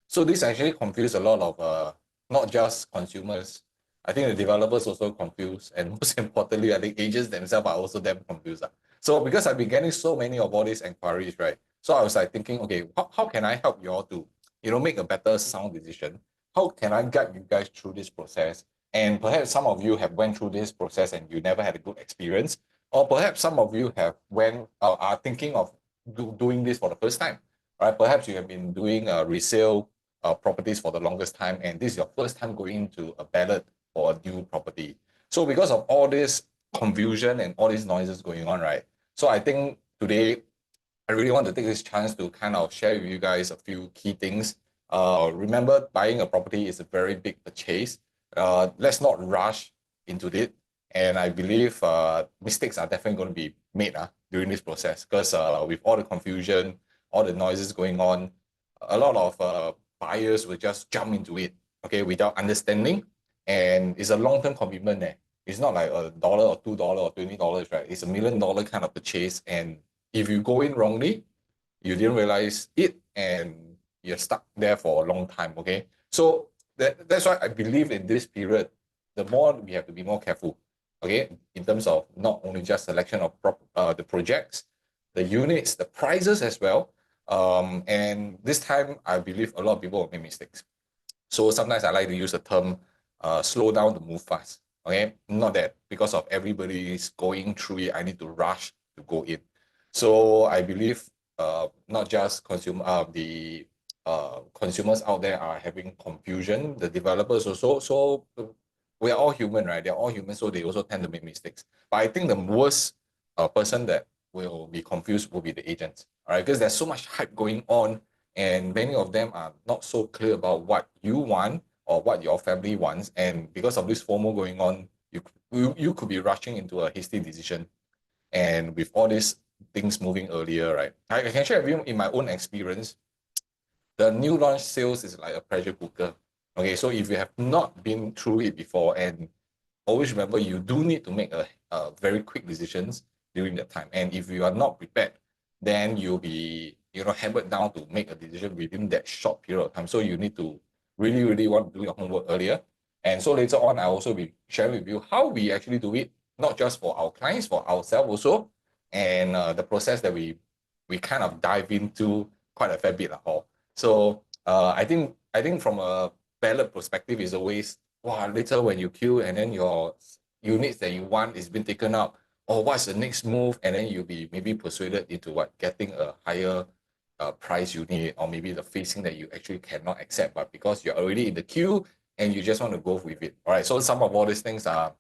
So this actually confused a lot of not just consumers. I think the developers also confused, and most importantly, I think agents themselves are also damn confused. So because I've been getting so many of all these inquiries, right? So I was like thinking, okay, how can I help you all to, make a better sound decision? How can I guide you guys through this process? And perhaps some of you have went through this process and you never had a good experience, or perhaps some of you have are thinking of doing this for the first time, right? Perhaps you have been doing resale properties for the longest time, and this is your first time going into a ballot for a new property. So because of all this confusion and all these noises going on, right? So I think today I really want to take this chance to kind of share with you guys a few key things. Remember, buying a property is a very big purchase. Let's not rush into it. And I believe mistakes are definitely going to be made during this process because with all the confusion, all the noises going on, a lot of buyers will just jump into it, okay, without understanding. And it's a long-term commitment. It's not like $1 or $2 or $20, right? It's $1 million kind of purchase. And if you go in wrongly, you didn't realize it and you're stuck there for a long time, okay? So that's why I believe in this period, the more we have to be more careful, okay? In terms of not only just selection of the projects, the units, the prices as well. And this time, I believe a lot of people will make mistakes. So sometimes I like to use the term slow down to move fast, okay? Not that because of everybody is going through it, I need to rush to go in. So I believe not just the consumers out there are having confusion, the developers also. So we're all human, right? They're all human, so they also tend to make mistakes. But I think the worst person that will be confused will be the agents, all right? Because there's so much hype going on, and many of them are not so clear about what you want or what your family wants. And because of this FOMO going on, you could be rushing into a hasty decision. And with all these things moving earlier, right? I can share with you in my own experience, the new launch sales is like a pressure cooker. Okay, so if you have not been through it before, and always remember you do need to make a very quick decisions during that time. And if you are not prepared, then you'll be hammered down to make a decision within that short period of time. So you need to really, really want to do your homework earlier. And so later on, I'll also be sharing with you how we actually do it, not just for our clients, for ourselves also, and the process that we kind of dive into quite a fair bit of all. So I think from a ballot perspective is always, wow, later when you queue and then your units that you want is been taken up, or what's the next move, and then you'll be maybe persuaded into getting a higher price unit, or maybe the facing that you actually cannot accept, but because you're already in the queue and you just want to go with it. All right, so some of all these things are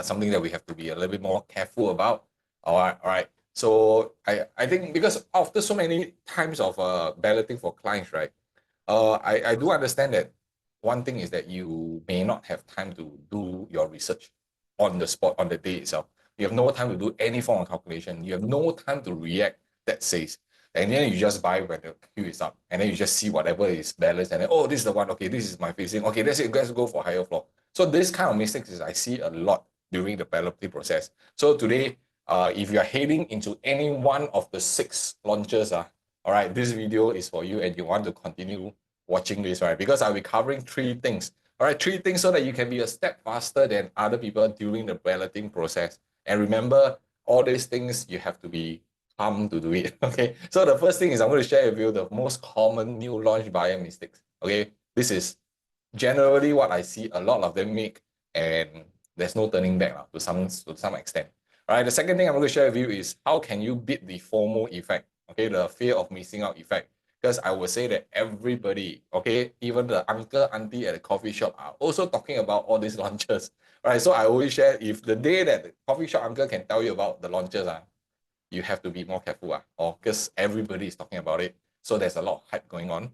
something that we have to be a little bit more careful about. All right. So I think because after so many times of balloting for clients, right? I do understand that one thing is that you may not have time to do your research on the spot on the day itself. You have no time to do any form of calculation. You have no time to react that says. And then you just buy when the queue is up. And then you just see whatever is balanced. And then, oh, this is the one. Okay, this is my facing. Okay, that's it. Let's go for higher floor. So this kind of mistakes is I see a lot during the balloting process. So today, if you're heading into any one of the 6 launches, all right, this video is for you and you want to continue watching this, right? Because I'll be covering 3 things. All right, 3 things so that you can be a step faster than other people during the balloting process. And remember, all these things, you have to be calm to do it, okay? So the first thing is I'm going to share with you the most common new launch buyer mistakes, okay? This is generally what I see a lot of them make, and there's no turning back to some extent. All right, the second thing I'm going to share with you is how can you beat the FOMO effect, okay, the fear of missing out effect. Because I would say that everybody, okay, even the uncle, auntie at the coffee shop are also talking about all these launches, right? So I always share, if the day that the coffee shop uncle can tell you about the launches, you have to be more careful, or because everybody is talking about it. So there's a lot of hype going on.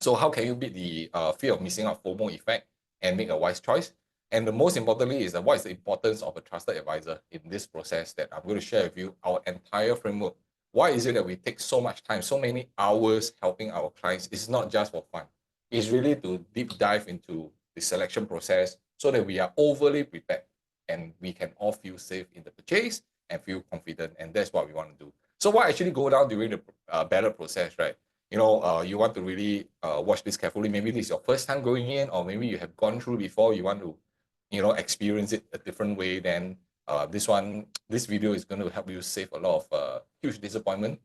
So how can you beat the fear of missing out FOMO effect and make a wise choice? And the most importantly is that what is the importance of a trusted advisor in this process that I'm going to share with you, our entire framework. Why is it that we take so much time, so many hours helping our clients? It's not just for fun. It's really to deep dive into the selection process so that we are overly prepared and we can all feel safe in the purchase and feel confident. And that's what we want to do. So what actually go down during the ballot process, right? you want to really watch this carefully. Maybe this is your first time going in, or maybe you have gone through before, you want to, experience it a different way, then this video is going to help you save a lot of huge disappointment,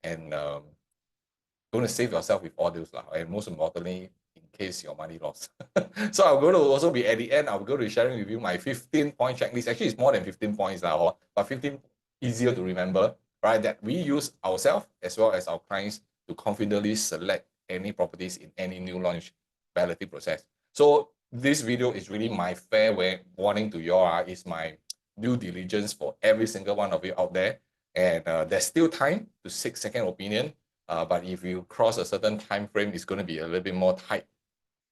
and going to save yourself with all those, and most importantly, in case your money lost. So I'm going to also be at the end, I'm going to be sharing with you my 15-point checklist. Actually, it's more than 15 points now, but 15 easier to remember, right? That we use ourselves as well as our clients to confidently select any properties in any new launch balloting process. So this video is really my fair warning to you all. Is my due diligence for every single one of you out there. And there's still time to seek second opinion. But if you cross a certain time frame, it's going to be a little bit more tight.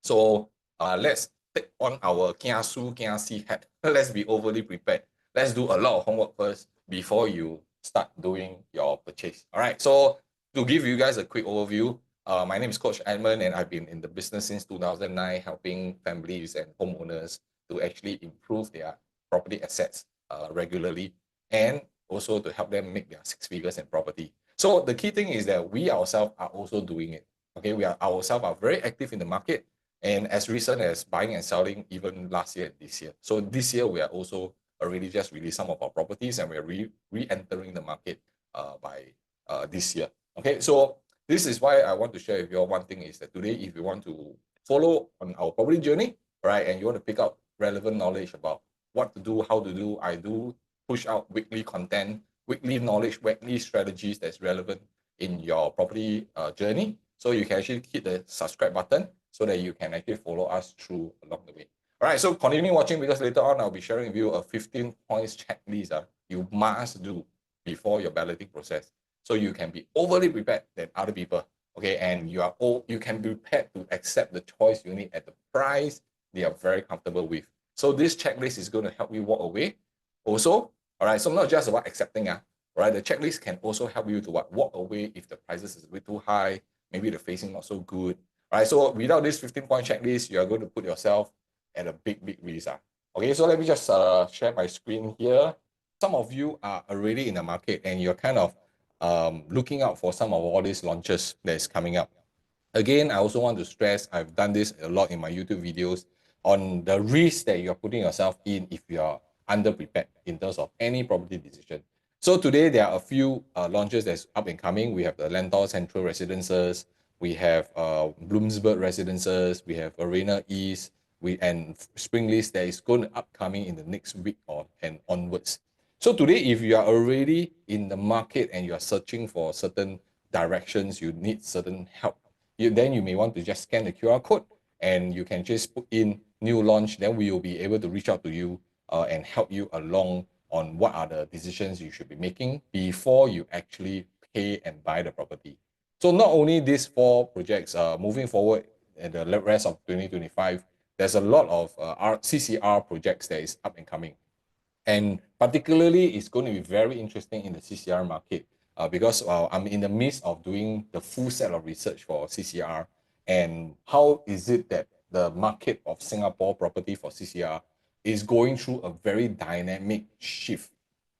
So let's take on our kiasu kiasi hat. Let's be overly prepared. Let's do a lot of homework first before you start doing your purchase. All right. So to give you guys a quick overview, my name is Coach Edmund, and I've been in the business since 2009, helping families and homeowners to actually improve their property assets regularly, and also to help them make their 6 figures in property. So the key thing is that we ourselves are also doing it. Okay, we ourselves are very active in the market, and as recent as buying and selling even last year and this year. So this year we are also already just released some of our properties, and we're re-entering the market by this year. Okay, so this is why I want to share with you all. One thing is that today, if you want to follow on our property journey, right, and you want to pick up relevant knowledge about what to do, how to do, I do push out weekly content, weekly knowledge, weekly strategies that's relevant in your property journey. So you can actually hit the subscribe button so that you can actually follow us through along the way. All right, so continue watching, because later on I'll be sharing with you a 15 points checklist you must do before your balloting process, so you can be overly prepared than other people. Okay, and you can be prepared to accept the choice you need at the price they are very comfortable with. So this checklist is going to help you walk away. Also, all right, so not just about accepting, right? The checklist can also help you to walk away if the prices is a bit too high, maybe the facing not so good. All right, so without this 15-point checklist, you are going to put yourself at a big risk. Okay, so let me just share my screen here. Some of you are already in the market and you're kind of looking out for some of all these launches that is coming up. Again, I also want to stress, I've done this a lot in my YouTube videos, on the risk that you're putting yourself in if you're underprepared in terms of any property decision. So today there are a few launches that's up and coming. We have the Lentor Central Residences, we have Bloomsburg Residences, we have Arena East, and Springleaf that is going to upcoming in the next week and onwards. So today, if you are already in the market and you are searching for certain directions, you need certain help, then you may want to just scan the QR code and you can just put in new launch. Then we will be able to reach out to you and help you along on what are the decisions you should be making before you actually pay and buy the property. So not only these 4 projects, moving forward at the rest of 2025, there's a lot of CCR projects that is up and coming. And particularly, it's going to be very interesting in the CCR market because I'm in the midst of doing the full set of research for CCR. And how is it that the market of Singapore property for CCR is going through a very dynamic shift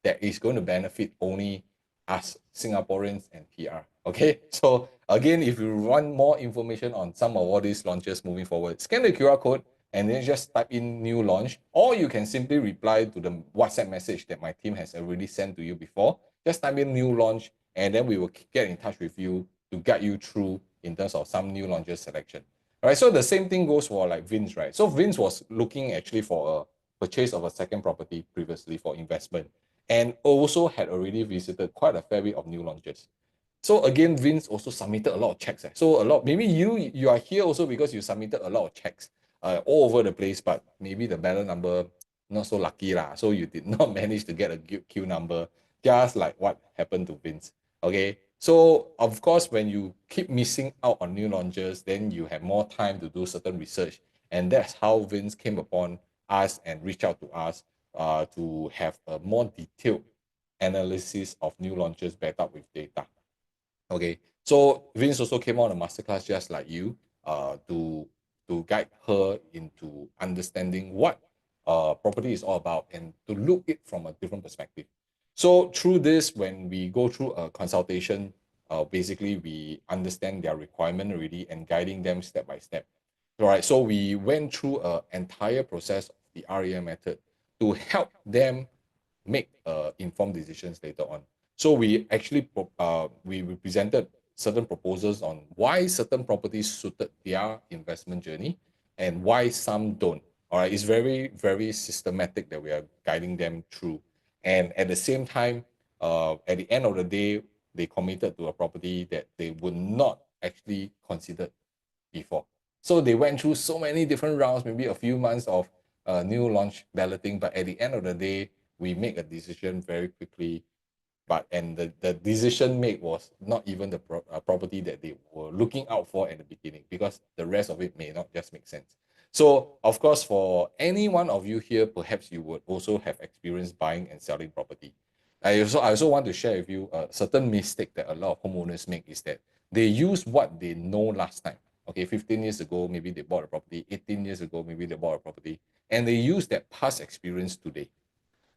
that is going to benefit only us Singaporeans and PR. Okay, so again, if you want more information on some of all these launches moving forward, scan the QR code and then just type in new launch, or you can simply reply to the WhatsApp message that my team has already sent to you before. Just type in new launch, and then we will get in touch with you to guide you through in terms of some new launches selection. All right, so the same thing goes for like Vince, right? So Vince was looking actually for a purchase of a second property previously for investment, and also had already visited quite a fair bit of new launches. So again, Vince also submitted a lot of checks. So maybe you are here also because you submitted a lot of checks all over the place, but maybe the ballot number not so lucky lah. So you did not manage to get a queue number, just like what happened to Vince. Okay. So of course, when you keep missing out on new launches, then you have more time to do certain research. And that's how Vince came upon us and reached out to us to have a more detailed analysis of new launches backed up with data. Okay, so Vince also came on a masterclass just like you to guide her into understanding what property is all about and to look it from a different perspective. So through this, when we go through a consultation, basically we understand their requirement already and guiding them step by step. All right, so we went through an entire process of the REM method to help them make informed decisions later on. So we actually we presented certain proposals on why certain properties suited their investment journey and why some don't. All right, it's very, very systematic that we are guiding them through. And at the same time, at the end of the day, they committed to a property that they would not actually consider before. So they went through so many different rounds, maybe a few months of new launch balloting, but at the end of the day, we make a decision very quickly. But and the decision made was not even the property that they were looking out for at the beginning, because the rest of it may not just make sense. So of course, for any one of you here, perhaps you would also have experience buying and selling property. I also want to share with you a certain mistake that a lot of homeowners make is that they use what they know last time. Okay, 15 years ago, maybe they bought a property. 18 years ago, maybe they bought a property. And they use that past experience today.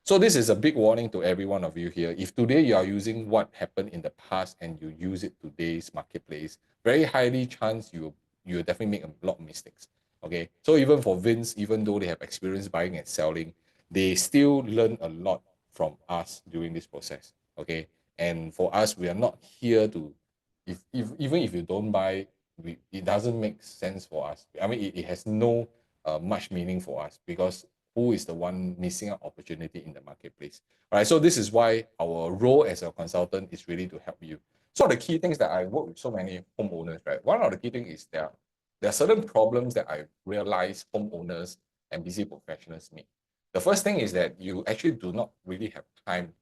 So this is a big warning to every one of you here. If today you are using what happened in the past and you use it today's marketplace, very highly chance you definitely make a lot of mistakes. Okay. So even for Vince, even though they have experience buying and selling, they still learn a lot from us during this process. Okay. And for us, we are not here to, if even if you don't buy, it doesn't make sense for us. I mean, it has no much meaning for us, because who is the one missing out opportunity in the marketplace? All right, so this is why our role as a consultant is really to help you. So the key things that I work with so many homeowners, right? One of the key things is there are certain problems that I realize homeowners and busy professionals meet. The first thing is that you actually do not really have time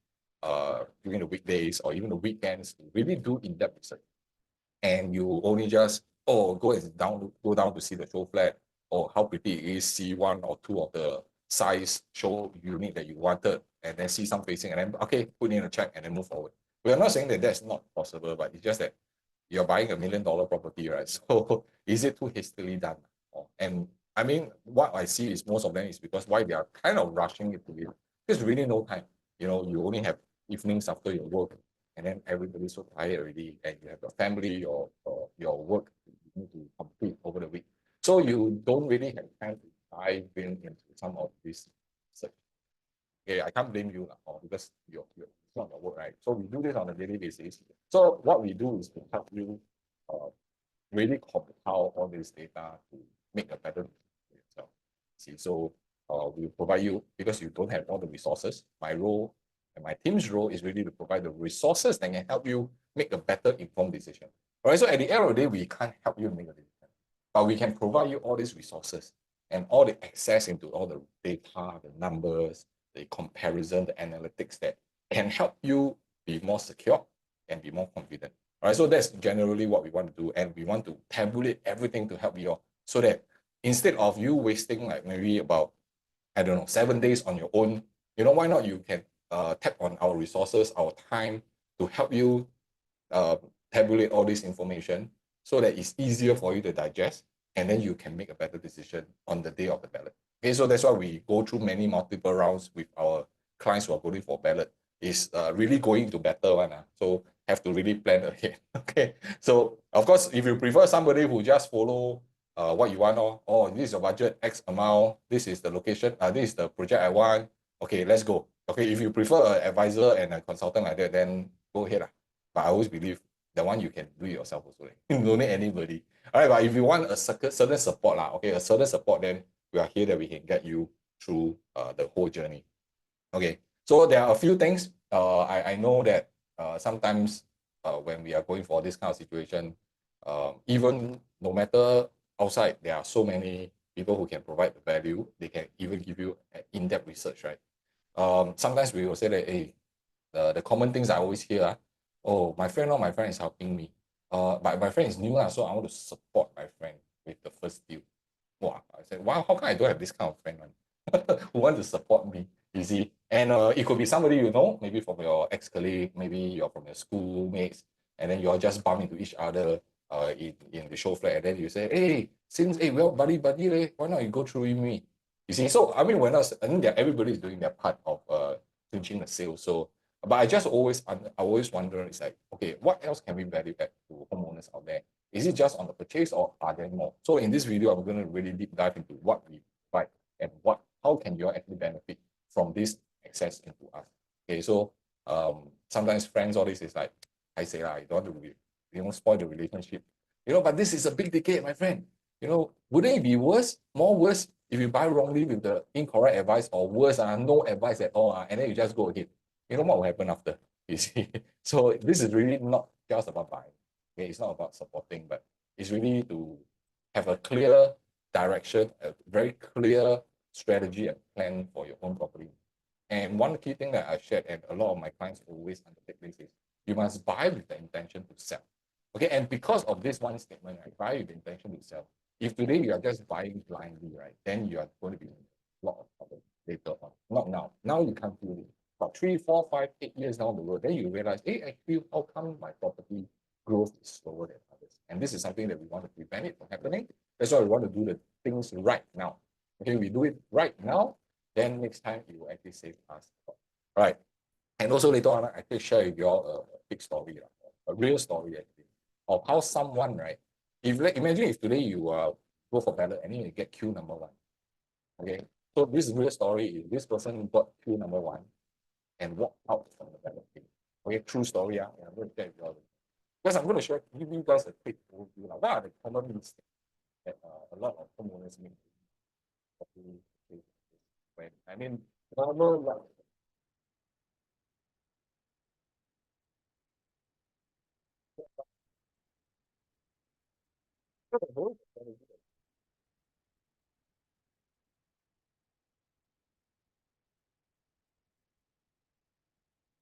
during the weekdays or even the weekends to really do in-depth research. And you only just, go down to see the show flat, or how pretty it is, see one or two of the size show unit that you wanted, and then see some facing, and then, okay, put in a check and then move forward. We are not saying that that's not possible, but it's just that you're buying $1 million property, right? So is it too hastily done? And I mean, what I see is most of them is because why they are kind of rushing it to it. There's really no time. You only have evenings after your work, and then everybody's so tired already, and you have your family or your work you need to complete over the week. So you don't really have time to dive into some of this research. Okay, I can't blame you because it's not your work, right? So we do this on a daily basis. So what we do is to help you really compile all this data to make a better decision for yourself. See, so we provide you, because you don't have all the resources. My role and my team's role is really to provide the resources that can help you make a better informed decision. All right, so at the end of the day, we can't help you make a decision, but we can provide you all these resources and all the access into all the data, the numbers, the comparison, the analytics that can help you be more secure and be more confident. All right, so that's generally what we want to do, and we want to tabulate everything to help you all, so that instead of you wasting like maybe about, I don't know, 7 days on your own, why not you can tap on our resources, our time, to help you uh, tabulate all this information so that it's easier for you to digest, and then you can make a better decision on the day of the ballot. Okay, so that's why we go through many multiple rounds with our clients who are going for ballot. Is really going to better one. So have to really plan ahead. Okay, so of course, if you prefer somebody who just follow what you want, this is your budget, X amount, this is the location, this is the project I want. Okay, let's go. Okay, if you prefer an advisor and a consultant like that, then go ahead. But I always believe the one you can do it yourself also. You don't need anybody. All right, but if you want a certain support, a certain support, then we are here that we can get you through the whole journey. Okay, so there are a few things. I know that sometimes when we are going for this kind of situation, even no matter outside, there are so many people who can provide the value. They can even give you in-depth research, right? Sometimes we will say that, hey, the common things I always hear, my friend is helping me. But my friend is new, so I want to support my friend with the first deal. Wow, I said, wow, how come I don't have this kind of friend who want to support me? You see, and it could be somebody maybe from your ex-colleague, maybe you're from your schoolmates, and then you're just bump into each other in the show flat, and then you say, hey, well, buddy, why not you go through with me? You see, so I mean, I think that everybody is doing their part of clinching the sale. So But I always wonder, it's like, okay, what else can we value add to homeowners out there? Is it just on the purchase or are there more? So in this video, I'm going to really deep dive into what we provide and how can you actually benefit from this access into us. Okay, so sometimes friends, all this is like, I say, I don't want to, spoil the relationship. But this is a big ticket, my friend. Wouldn't it be worse, more worse, if you buy wrongly with the incorrect advice, or worse, no advice at all, and then you just go ahead? What will happen after? You see, so this is really not just about buying. Okay, it's not about supporting, but it's really to have a clear direction, a very clear strategy and plan for your own property. And one key thing that I shared, and a lot of my clients always undertake this, is you must buy with the intention to sell. Okay, and because of this one statement, right, buy with the intention to sell. If today you are just buying blindly, right, then you are going to be in a lot of trouble later on. Not now. Now you can't feel it. But 3, 4, 5, 8 years down the road, then you realize, hey, actually, how come my property growth is slower than others? And this is something that we want to prevent it from happening. That's why we want to do the things right now. Okay, we do it right now, then next time it will actually save us. Right. And also later on, I can share with you all a big story, a real story actually, of how someone, right? Imagine if today you go for ballot and then you get queue number 1. Okay. So this real story is this person got queue number 1 and walked out from the ballot. Okay, true story. I'm going to share with you all. Because I'm going to give you guys a quick overview. What are the common mistakes that a lot of homeowners make? When I mean, normal.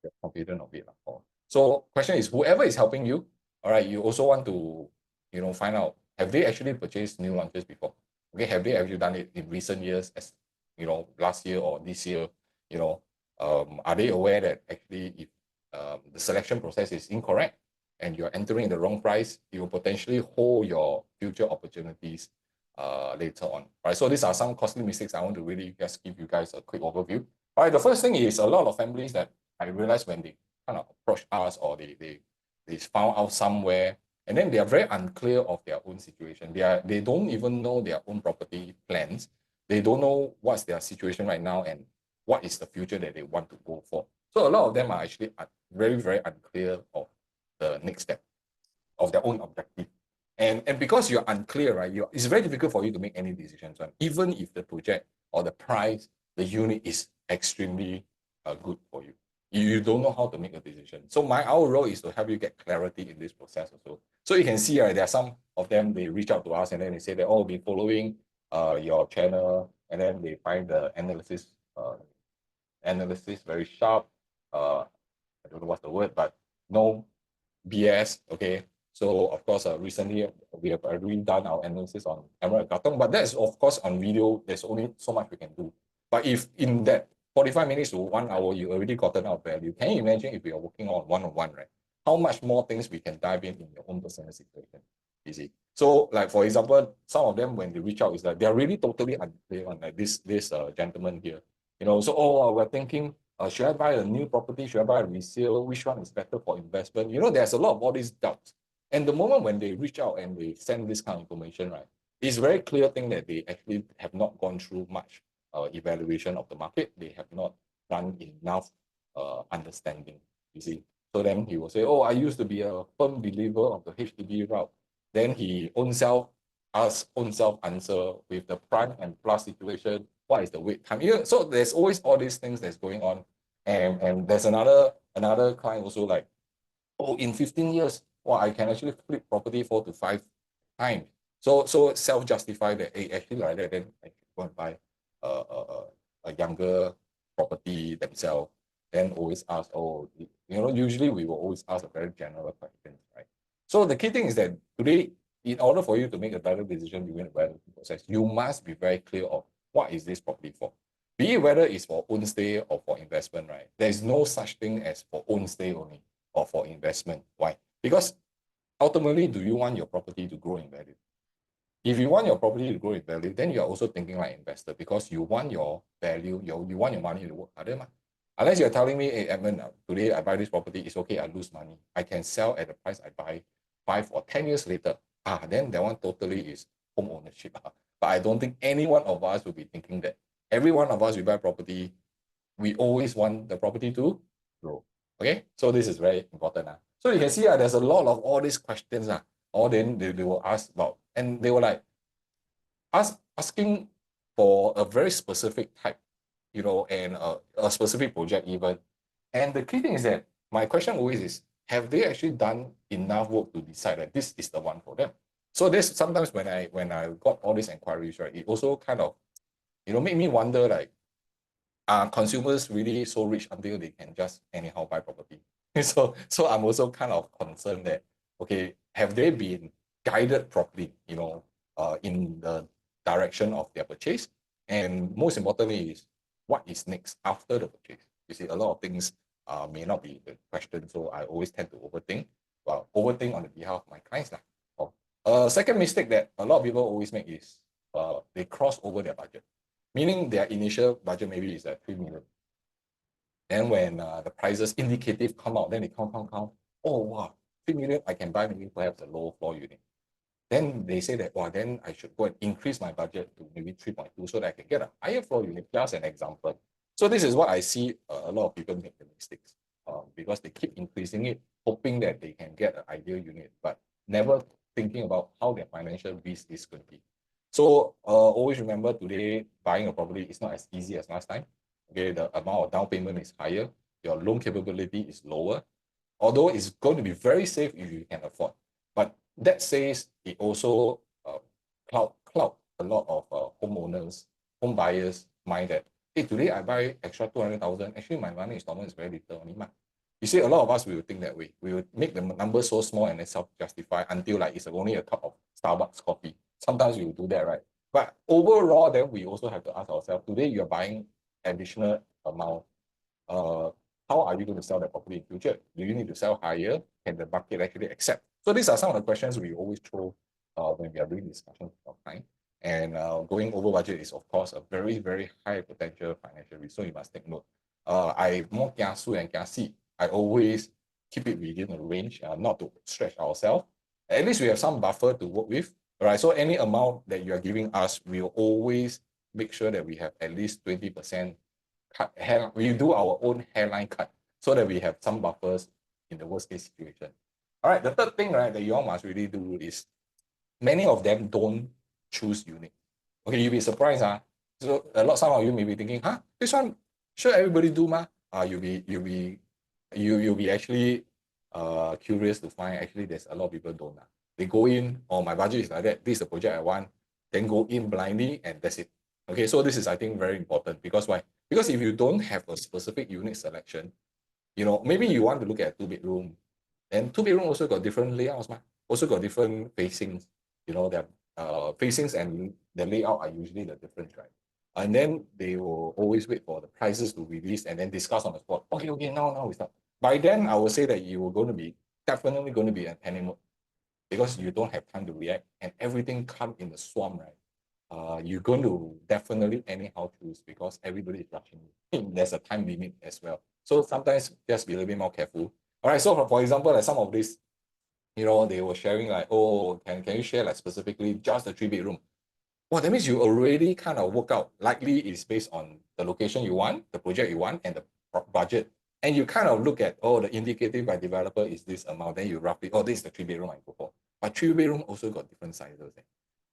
You're confident of it. So question is, whoever is helping you, all right, you also want to, find out, have they actually purchased new launches before? Okay, have they actually done it in recent years, as last year or this year? Are they aware that actually if the selection process is incorrect and you're entering the wrong price, it will potentially hold your future opportunities later on, right? So these are some costly mistakes I want to really just give you guys a quick overview. All right, the first thing is a lot of families that I realized when they kind of approach us or they found out somewhere, and then they are very unclear of their own situation. They don't even know their own property plans. They don't know what's their situation right now and what is the future that they want to go for. So a lot of them are actually very, very unclear of the next step of their own objective. And because you're unclear, right, it's very difficult for you to make any decisions, right? Even if the project or the price, the unit is extremely good for you. You don't know how to make a decision. So our role is to help you get clarity in this process also. So you can see, right, there are some of them, they reach out to us and then they say that, oh, been following your channel, and then they find the analysis very sharp. I don't know what's the word, but no BS. Okay. So of course, recently we have already done our analysis on camera carton, but that's of course on video. There's only so much we can do. But if in that 45 minutes to 1 hour, you already gotten out value, can you imagine if we are working on one-on-one, right? How much more things we can dive in your own personal situation? Easy. So, like for example, some of them when they reach out is that they are really totally unclear on like this gentleman here. So we're thinking, should I buy a new property? Should I buy a resale? Which one is better for investment? There's a lot of all these doubts. And the moment when they reach out and they send this kind of information, right, it's very clear thing that they actually have not gone through much evaluation of the market. They have not done enough understanding, you see. So then he will say, oh, I used to be a firm believer of the HDB route. Then he own self answer with the prime and plus situation, what is the wait time? So there's always all these things that's going on. And there's another client also like, oh, in 15 years, well, I can actually flip property 4 to 5 times. So self-justify that, hey, actually like that, then I should go and buy a younger property themselves. Then always ask, oh, usually we will always ask a very general question, right? So the key thing is that today, in order for you to make a better decision during the valuation process, you must be very clear of what is this property for. Be it whether it's for own stay or for investment, right? There's no such thing as for own stay only or for investment. Why? Because ultimately, do you want your property to grow in value? If you want your property to grow in value, then you are also thinking like investor because you want your value, you want your money to work harder. Unless you're telling me, hey, Edmund, today I buy this property, it's okay, I lose money. I can sell at the price I buy 5 or 10 years later. Then that one totally is home ownership. But I don't think any one of us will be thinking that. Every one of us, we buy property, we always want the property to grow. Okay, so this is very important. So you can see there's a lot of all these questions. Or then they will ask about, and they were like asking for a very specific type, and a specific project even. And the key thing is that my question always is, have they actually done enough work to decide that this is the one for them? So this sometimes when I got all these inquiries, right, it also kind of, make me wonder, like, are consumers really so rich until they can just anyhow buy property? So I'm also kind of concerned that, okay, have they been guided properly, in the direction of their purchase? And most importantly is, what is next after the purchase? You see, a lot of things may not be the question, so I always tend to overthink. Well, overthink on the behalf of my clients. Second mistake that a lot of people always make is they cross over their budget, meaning their initial budget maybe is at 3 million. Then when the prices indicative come out, then they count. Oh, wow, 3 million, I can buy maybe perhaps a low floor unit. Then they say that, wow, then I should go and increase my budget to maybe 3.2 so that I can get a higher floor unit, just an example. So this is what I see a lot of people make the mistakes because they keep increasing it, hoping that they can get an ideal unit, but never thinking about how their financial risk is going to be. So always remember, today buying a property is not as easy as last time. Okay, the amount of down payment is higher, your loan capability is lower, although it's going to be very safe if you can afford. But that says it also cloud a lot of homeowners, home buyers mind that, hey, today I buy extra 200,000. Actually, my money installment is very little only. You see, a lot of us will think that way. We will make the number so small and then self-justify until like it's only a cup of Starbucks coffee. Sometimes we will do that, right? But overall, then we also have to ask ourselves, today you're buying additional amount. How are you going to sell that property in future? Do you need to sell higher? Can the market actually accept? So these are some of the questions we always throw when we are doing discussions with our client. And going over budget is, of course, a very, very high potential financial risk. So you must take note. I more kiasu and kiasi. I always keep it within a range, not to stretch ourselves. At least we have some buffer to work with. Right. So any amount that you are giving us, we will always make sure that we have at least 20% cut hair. We do our own hairline cut so that we have some buffers in the worst case situation. All right. The third thing, right, that you all must really do is, many of them don't choose unit. Okay, you'll be surprised. So some of you may be thinking, this one, sure everybody do ma. You'll be actually curious to find actually there's a lot of people don't. They go in, oh, my budget is like that, this is the project I want, then go in blindly and that's it. Okay, so this is, I think, very important. Because why? Because if you don't have a specific unit selection, maybe you want to look at 2-bedroom, and 2-bedroom also got different layouts, also got different facings, their facings and the layout are usually the difference, right? And then they will always wait for the prices to release and then discuss on the spot. Okay, now we start. By then, I will say that you are definitely going to be in panic mode because you don't have time to react and everything come in the swarm, right? You're going to definitely anyhow choose because everybody is rushing you. There's a time limit as well. So sometimes just be a little bit more careful. All right, so for example, like some of this, they were sharing like, oh, can you share like specifically just the 3-bedroom? Well, that means you already kind of work out. Likely it's based on the location you want, the project you want, and the budget. And you kind of look at, oh, the indicative by developer is this amount. Then you roughly, oh, this is the 3-bedroom I go for. But 3-bedroom also got different sizes,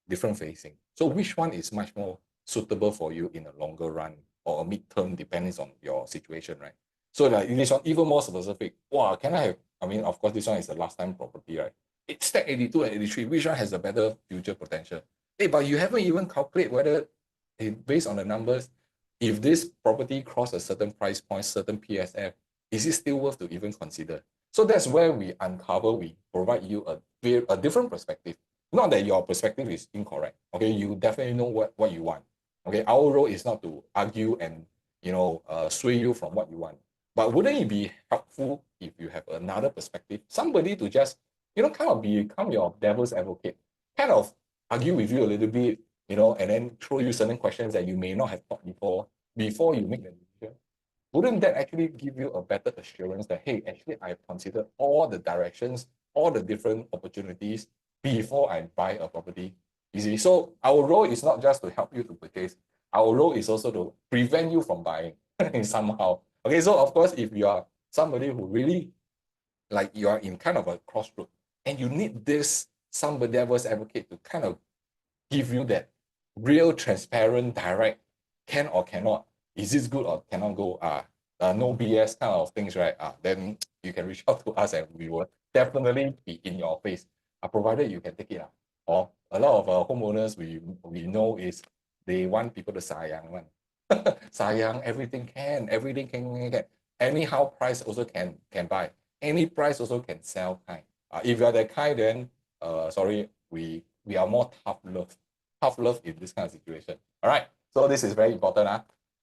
different facing. So which one is much more suitable for you in a longer run or a mid-term, depends on your situation, right? So like this one, even more specific. Wow, can I have, of course, this one is the last time property, right? It's stack 82 and 83. Which one has a better future potential? Hey, but you haven't even calculated whether, based on the numbers, if this property cross a certain price point, certain PSF, is it still worth to even consider? So that's where we provide you a different perspective. Not that your perspective is incorrect. Okay, you definitely know what you want. Okay, our role is not to argue and sway you from what you want. But wouldn't it be helpful if you have another perspective, somebody to just kind of become your devil's advocate, kind of argue with you a little bit, and then throw you certain questions that you may not have thought before you make the decision? wouldn't that actually give you a better assurance that, hey, actually I've considered all the directions, all the different opportunities before I buy a property? You see, so our role is not just to help you to purchase. Our role is also to prevent you from buying somehow. Okay, so of course, if you are somebody who really, like, you are in kind of a crossroad and you need this somebody devil's advocate to kind of give you that real, transparent, direct, can or cannot, is this good or cannot go, no BS kind of things, right? Then you can reach out to us and we will definitely be in your face, provided you can take it. Or a lot of homeowners we know is they want people to sayang one. Sayang, everything can, anyhow price also can buy, any price also can sell kind. If you are that kind, then sorry, we are more tough love in this kind of situation. All right, so this is very important.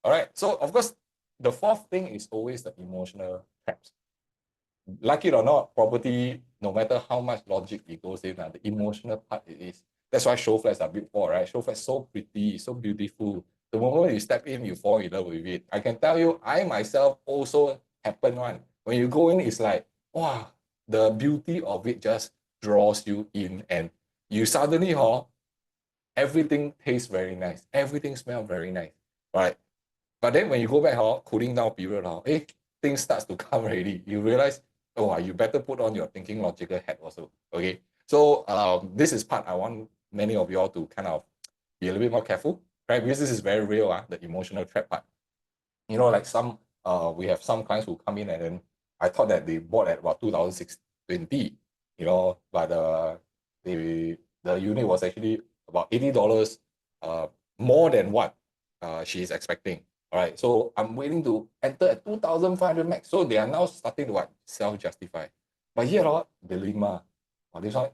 All right, so of course, the fourth thing is always the emotional traps. Like it or not, property, no matter how much logic it goes in, the emotional part it is. That's why show flats are built for, right? Show flats so pretty, so beautiful. The moment you step in, you fall in love with it. I can tell you, I myself also happened one. When you go in, it's like, wow, the beauty of it just draws you in, and you suddenly, everything tastes very nice. Everything smells very nice, right? But then when you go back, cooling down period, things starts to come already. You realize, oh, you better put on your thinking logical hat also. Okay. So this is part I want many of you all to kind of be a little bit more careful, right? Because this is very real, the emotional trap part. You know, like we have some clients who come in and then I thought that they bought at about 2020, you know, but the unit was actually about $80 more than what she is expecting. All right, so I'm waiting to enter at 2,500 max. So they are now starting to what? Self-justify. But here, dilemma. This one,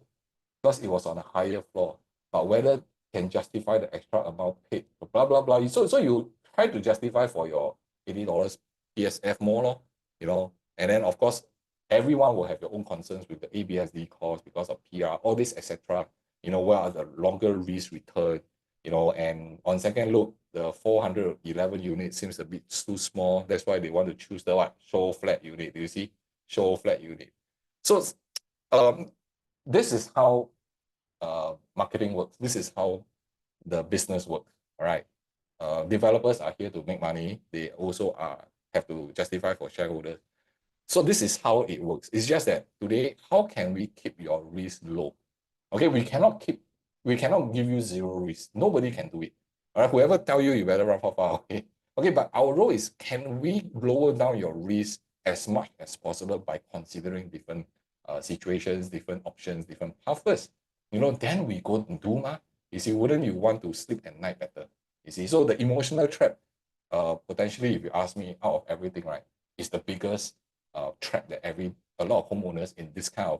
because it was on a higher floor, but whether can justify the extra amount paid, blah, blah, blah. So you try to justify for your $80 PSF more, you know, and then of course, everyone will have your own concerns with the ABSD cost because of PR, all this, etc. You know, what are the longer risk return, you know, and on second look, the 411 unit seems a bit too small. That's why they want to choose the what? Show flat unit. Do you see? Show flat unit. So this is how marketing works. This is how the business works. All right. Developers are here to make money. They also have to justify for shareholders. So this is how it works. It's just that today, how can we keep your risk low? Okay, we cannot give you zero risk. Nobody can do it. All right, whoever tell you, you better run for far. Okay, okay, but our role is, can we lower down your risk as much as possible by considering different situations, different options, different paths? You know, then we go and do ma. You see, wouldn't you want to sleep at night better? You see, so the emotional trap, potentially, if you ask me, out of everything, right, is the biggest trap that a lot of homeowners in this kind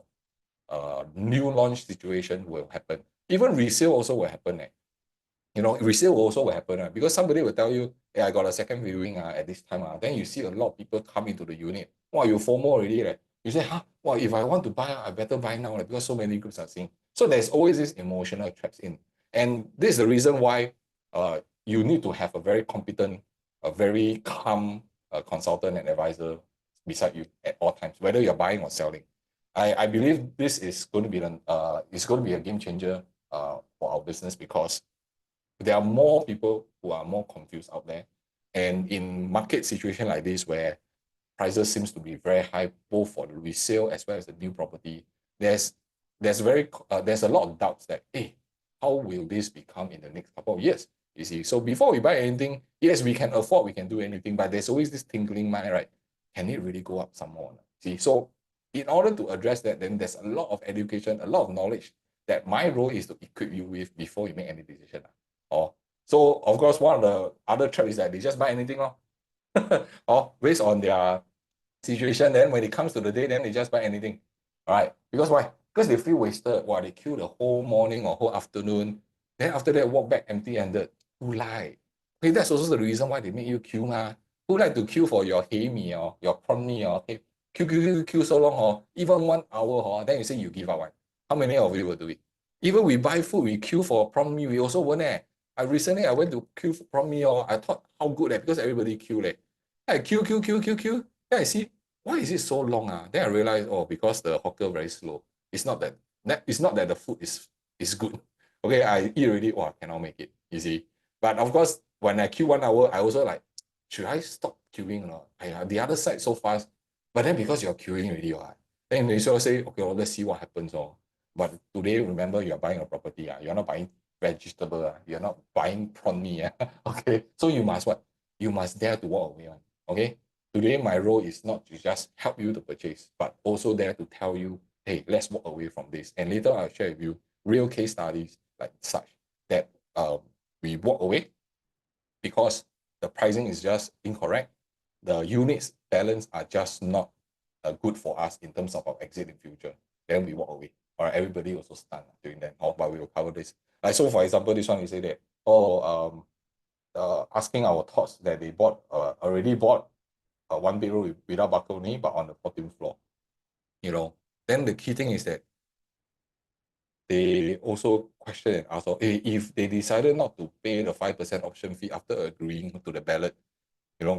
of new launch situation will happen. Even resale also will happen. You know, resale also will happen because somebody will tell you, hey, I got a second viewing at this time. Then you see a lot of people come into the unit. Wow, you FOMO already. Right? You say, well, if I want to buy, I better buy now because so many groups are seeing. So there's always this emotional traps in. And this is the reason why you need to have a very competent, a very calm consultant and advisor beside you at all times, whether you're buying or selling. I believe this is going to be a game changer for our business, because there are more people who are more confused out there. And in market situation like this, where prices seems to be very high, both for the resale as well as the new property, there's a lot of doubts that, hey, how will this become in the next couple of years? You see, so before we buy anything, yes, we can afford, we can do anything, but there's always this tinkling mind, right? Can it really go up some more? See, so in order to address that, then there's a lot of education, a lot of knowledge that my role is to equip you with before you make any decision. So of course, one of the other traps is that they just buy anything, or based on their situation. Then when it comes to the day, then they just buy anything. All right, because why? Because they feel wasted. Wow, they queue the whole morning or whole afternoon. Then after that, walk back empty-handed. Who like? Okay, that's also the reason why they make you queue, ma. Who like to queue for your hei mee or your prawn mee, or okay, queue so long, even 1 hour, then you say you give up, right? How many of you will do it? Even we buy food, we queue for prawn mee, we also won't. I went to queue for prawn mee, I thought how good because everybody queue. I queue. Then I see, why is it so long? Then I realize, oh, because the hawker very slow. It's not that the food is good. Okay, I eat already, oh, I cannot make it. You see. But of course, when I queue 1 hour, I also like, should I stop queuing or not? The other side so fast. But then because you're queuing already, then they sort of say, okay, well, let's see what happens. But today, remember, you're buying a property. You're not buying vegetable. You're not buying prawn mee. Okay, so you must what? You must dare to walk away. Okay, today my role is not to just help you to purchase, but also there to tell you, hey, let's walk away from this. And later I'll share with you real case studies like such that we walk away because the pricing is just incorrect. The units balance are just not good for us in terms of our exit in future. Then we walk away. All right, everybody also stunned doing that. But we will cover this. Like, so for example, this one you say that, asking our thoughts that they already bought a 1 bedroom without balcony, but on the 14th floor. Then the key thing is that they also question and ask, if they decided not to pay the 5% option fee after agreeing to the ballot,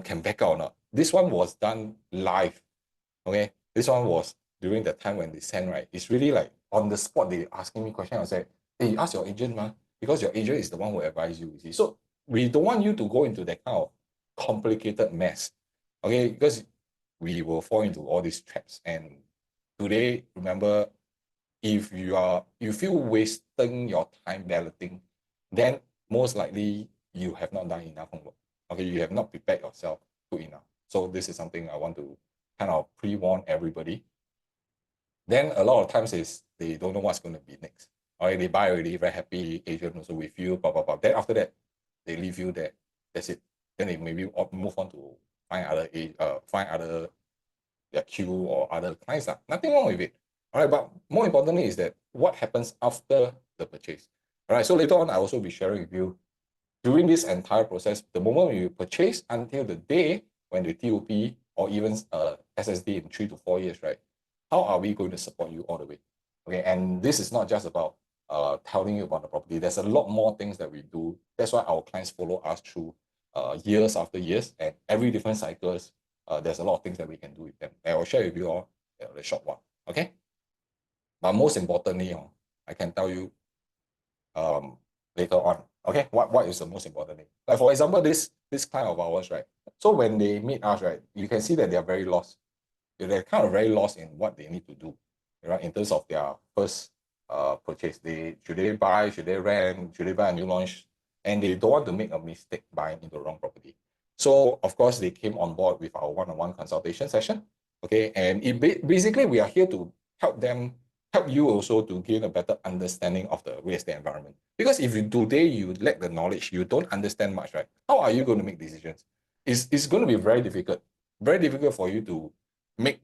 can back out or not. This one was done live. Okay, this one was during the time when they send, right? It's really like on the spot, they asking me questions. I said, hey, ask your agent, because your agent is the one who advise you, see. So we don't want you to go into that kind of complicated mess. Okay, because we will fall into all these traps. And today, remember, if you feel wasting your time balloting, then most likely you have not done enough homework. Okay, you have not prepared yourself good enough. So this is something I want to kind of pre-warn everybody. Then a lot of times is they don't know what's going to be next. All right, they buy already, very happy, agent also with you, blah, blah, blah. Then after that, they leave you there. That's it. Then they maybe move on to find other their queue or other clients. Nothing wrong with it. All right, but more importantly is that what happens after the purchase. All right, so later on, I also be sharing with you during this entire process, the moment you purchase until the day when the TOP or even SSD in 3 to 4 years, right? How are we going to support you all the way? Okay, and this is not just about telling you about the property. There's a lot more things that we do. That's why our clients follow us through years after years, and every different cycles. There's a lot of things that we can do with them. And I'll share with you all the short one. Okay. But most importantly, I can tell you later on. Okay, what is the most important thing? Like for example, this client of ours, right? So when they meet us, right, you can see that they are very lost. They're kind of very lost in what they need to do, right? In terms of their first purchase, should they buy, should they rent, should they buy a new launch, and they don't want to make a mistake buying into the wrong property. So of course they came on board with our one-on-one consultation session. Okay, and basically we are here to help you also to gain a better understanding of the real estate environment. Because if today you lack the knowledge, you don't understand much, right? How are you going to make decisions? It's going to be very difficult for you to make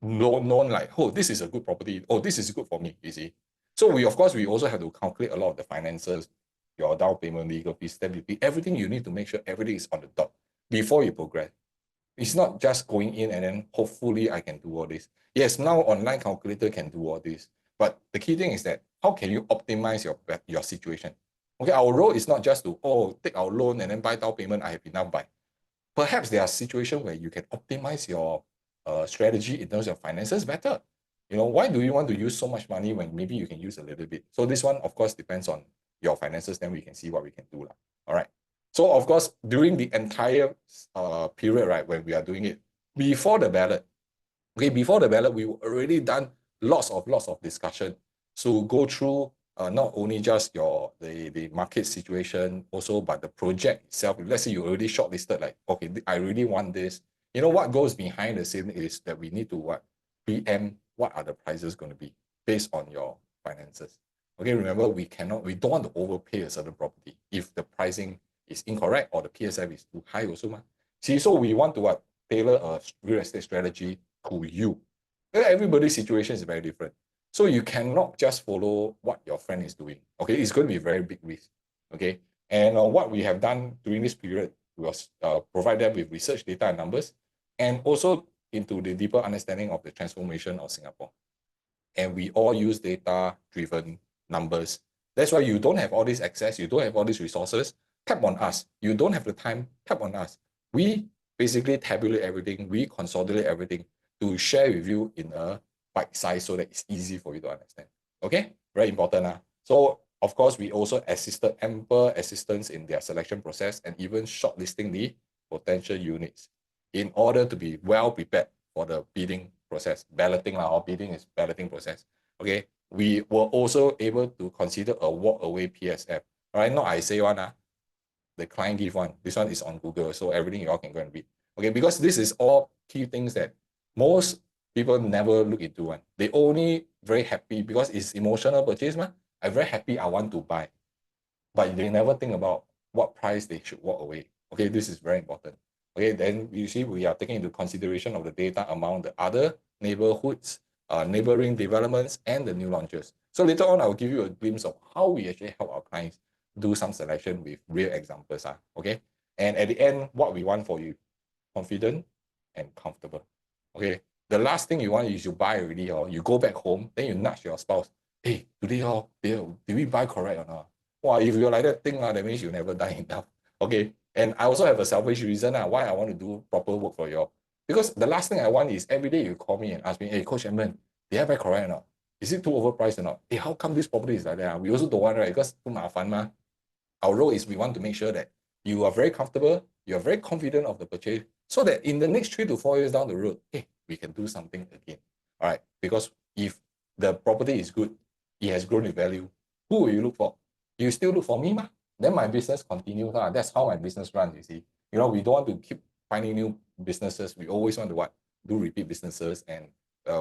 known like, oh, this is a good property. Oh, this is good for me, you see. So we also have to calculate a lot of the finances, your down payment, legal fees, stamp duty, everything. You need to make sure everything is on the dot before you progress. It's not just going in and then hopefully I can do all this. Yes, now online calculator can do all this. But the key thing is that how can you optimize your situation? Okay, our role is not just to, take our loan and then buy down payment, I have enough buy. Perhaps there are situations where you can optimize your strategy in terms of finances better. Why do you want to use so much money when maybe you can use a little bit? So this one, of course, depends on your finances. Then we can see what we can do. All right. So of course, during the entire period, right, when we are doing it, before the ballot, we've already done lots of discussion. So go through not only just the market situation, also but the project itself. Let's say you already shortlisted, like, okay, I really want this. What goes behind the scene is that we need to PM what are the prices going to be based on your finances. Okay, remember we don't want to overpay a certain property if the pricing is incorrect or the PSF is too high also. See, so we want to tailor a real estate strategy to you. Everybody's situation is very different. So you cannot just follow what your friend is doing. Okay, it's going to be a very big risk. Okay, and what we have done during this period was provide them with research data and numbers, and also into the deeper understanding of the transformation of Singapore. And we all use data-driven numbers. That's why you don't have all this access, you don't have all these resources, tap on us. You don't have the time, tap on us. We basically tabulate everything, we consolidate everything to share with you in a bite size so that it's easy for you to understand. Okay, very important. So of course, we also assisted ample assistance in their selection process and even shortlisting the potential units in order to be well prepared for the bidding process. Balloting, or bidding is balloting process. Okay, we were also able to consider a walk away PSF. All right, not I say one, the client give one. This one is on Google, so everything you all can go and read. Okay, because this is all key things that most people never look into one. They only very happy because it's emotional purchase, man. I'm very happy I want to buy. But they never think about what price they should walk away. Okay, this is very important. Okay, then you see we are taking into consideration of the data among the other neighborhoods, neighboring developments, and the new launches. So later on, I'll give you a glimpse of how we actually help our clients do some selection with real examples. Okay, and at the end, what we want for you, confident and comfortable. Okay, the last thing you want is you buy already, or you go back home, then you nudge your spouse, hey, today, did we buy correct or not? Wow, if you're like that thing, that means you never done enough. Okay. And I also have a selfish reason why I want to do proper work for you all. Because the last thing I want is every day you call me and ask me, hey, Coach Edmund, did I buy correct or not? Is it too overpriced or not? Hey, how come this property is like that? We also don't want, right? Because too mafan ma. Our role is we want to make sure that you are very comfortable, you are very confident of the purchase, so that in the next 3 to 4 years down the road, hey, we can do something again. All right. Because if the property is good, it has grown in value, who will you look for? You still look for me, ma? Then my business continues. That's how my business runs, you see. You know, we don't want to keep finding new businesses. We always want to what? Do repeat businesses, and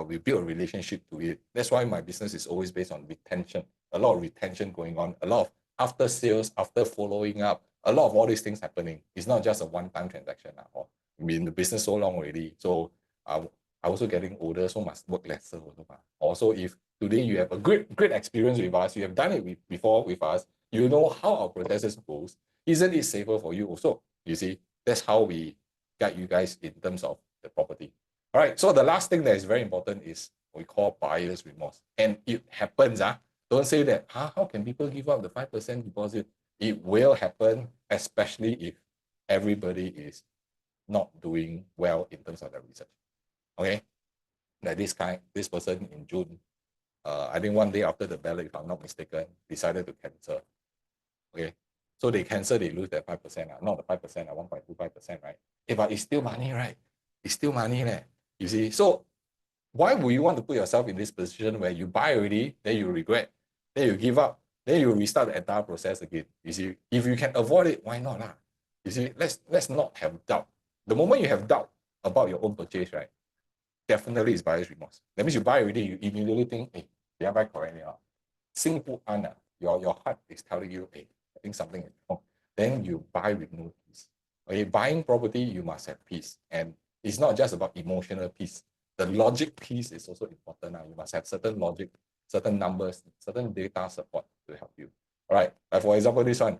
we build a relationship to it. That's why my business is always based on retention. A lot of retention going on, a lot of after sales, after following up, a lot of all these things happening. It's not just a one-time transaction. Or I've been in the business so long already. So I'm also getting older, so must work lesser also. Also, if today you have a great experience with us, you have done it before with us, you know how our processes goes, isn't it safer for you also? You see, that's how we guide you guys in terms of the property. All right, so the last thing that is very important is we call buyer's remorse. And it happens, don't say that, how can people give up the 5% deposit? It will happen, especially if everybody is not doing well in terms of their research. Okay, like this person in June, I think one day after the ballot, if I'm not mistaken, decided to cancel. Okay, so they cancel, they lose that 5%, not the 5%, 1.25%, right? But it's still money, right? It's still money, you see. So why would you want to put yourself in this position where you buy already, then you regret, then you give up, then you restart the entire process again? You see, if you can avoid it, why not? You see, let's not have doubt. The moment you have doubt about your own purchase, right, definitely is buyer's remorse. That means you buy already, you immediately think, hey, did I buy correctly? Your heart is telling you, hey, I think something is wrong. Then you buy with no peace. Okay, buying property, you must have peace. And it's not just about emotional peace. The logic piece is also important. You must have certain logic, certain numbers, certain data support to help you. All right. Like for example, this one.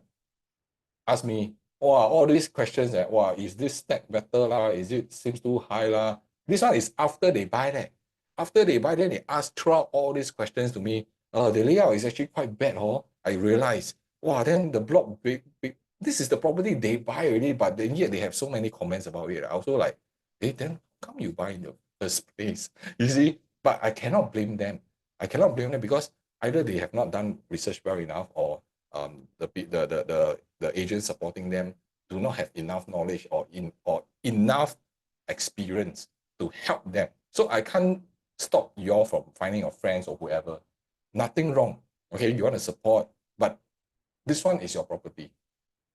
Ask me, all these questions that, is this stack better lah? Is it seems too high lah? This one is after they buy that. After they buy, then they ask throughout all these questions to me. The layout is actually quite bad, I realize. Then the block big. This is the property they buy already, but then yet they have so many comments about it. I also like, then how come you buy in the first place? You see, but I cannot blame them. I cannot blame them because either they have not done research well enough, or the agents supporting them do not have enough knowledge or enough experience to help them. So I can't stop you all from finding your friends or whoever. Nothing wrong. Okay, you want to support, but this one is your property.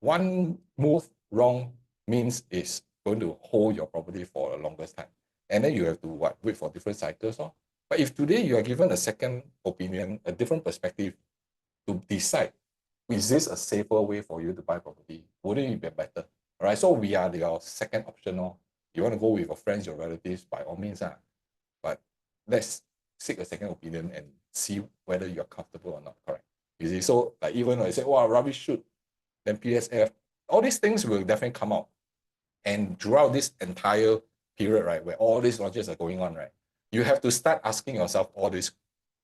One move wrong means it's going to hold your property for a longest time. And then you have to wait for different cycles. But if today you are given a second opinion, a different perspective to decide, is this a safer way for you to buy property? Wouldn't it be better? All right, so we are your second option. You want to go with your friends, your relatives, by all means. But let's seek a second opinion and see whether you're comfortable or not, correct? You see, so like even when I say, rubbish shoot, then PSF, all these things will definitely come out. And throughout this entire period, right, where all these launches are going on, right, you have to start asking yourself all these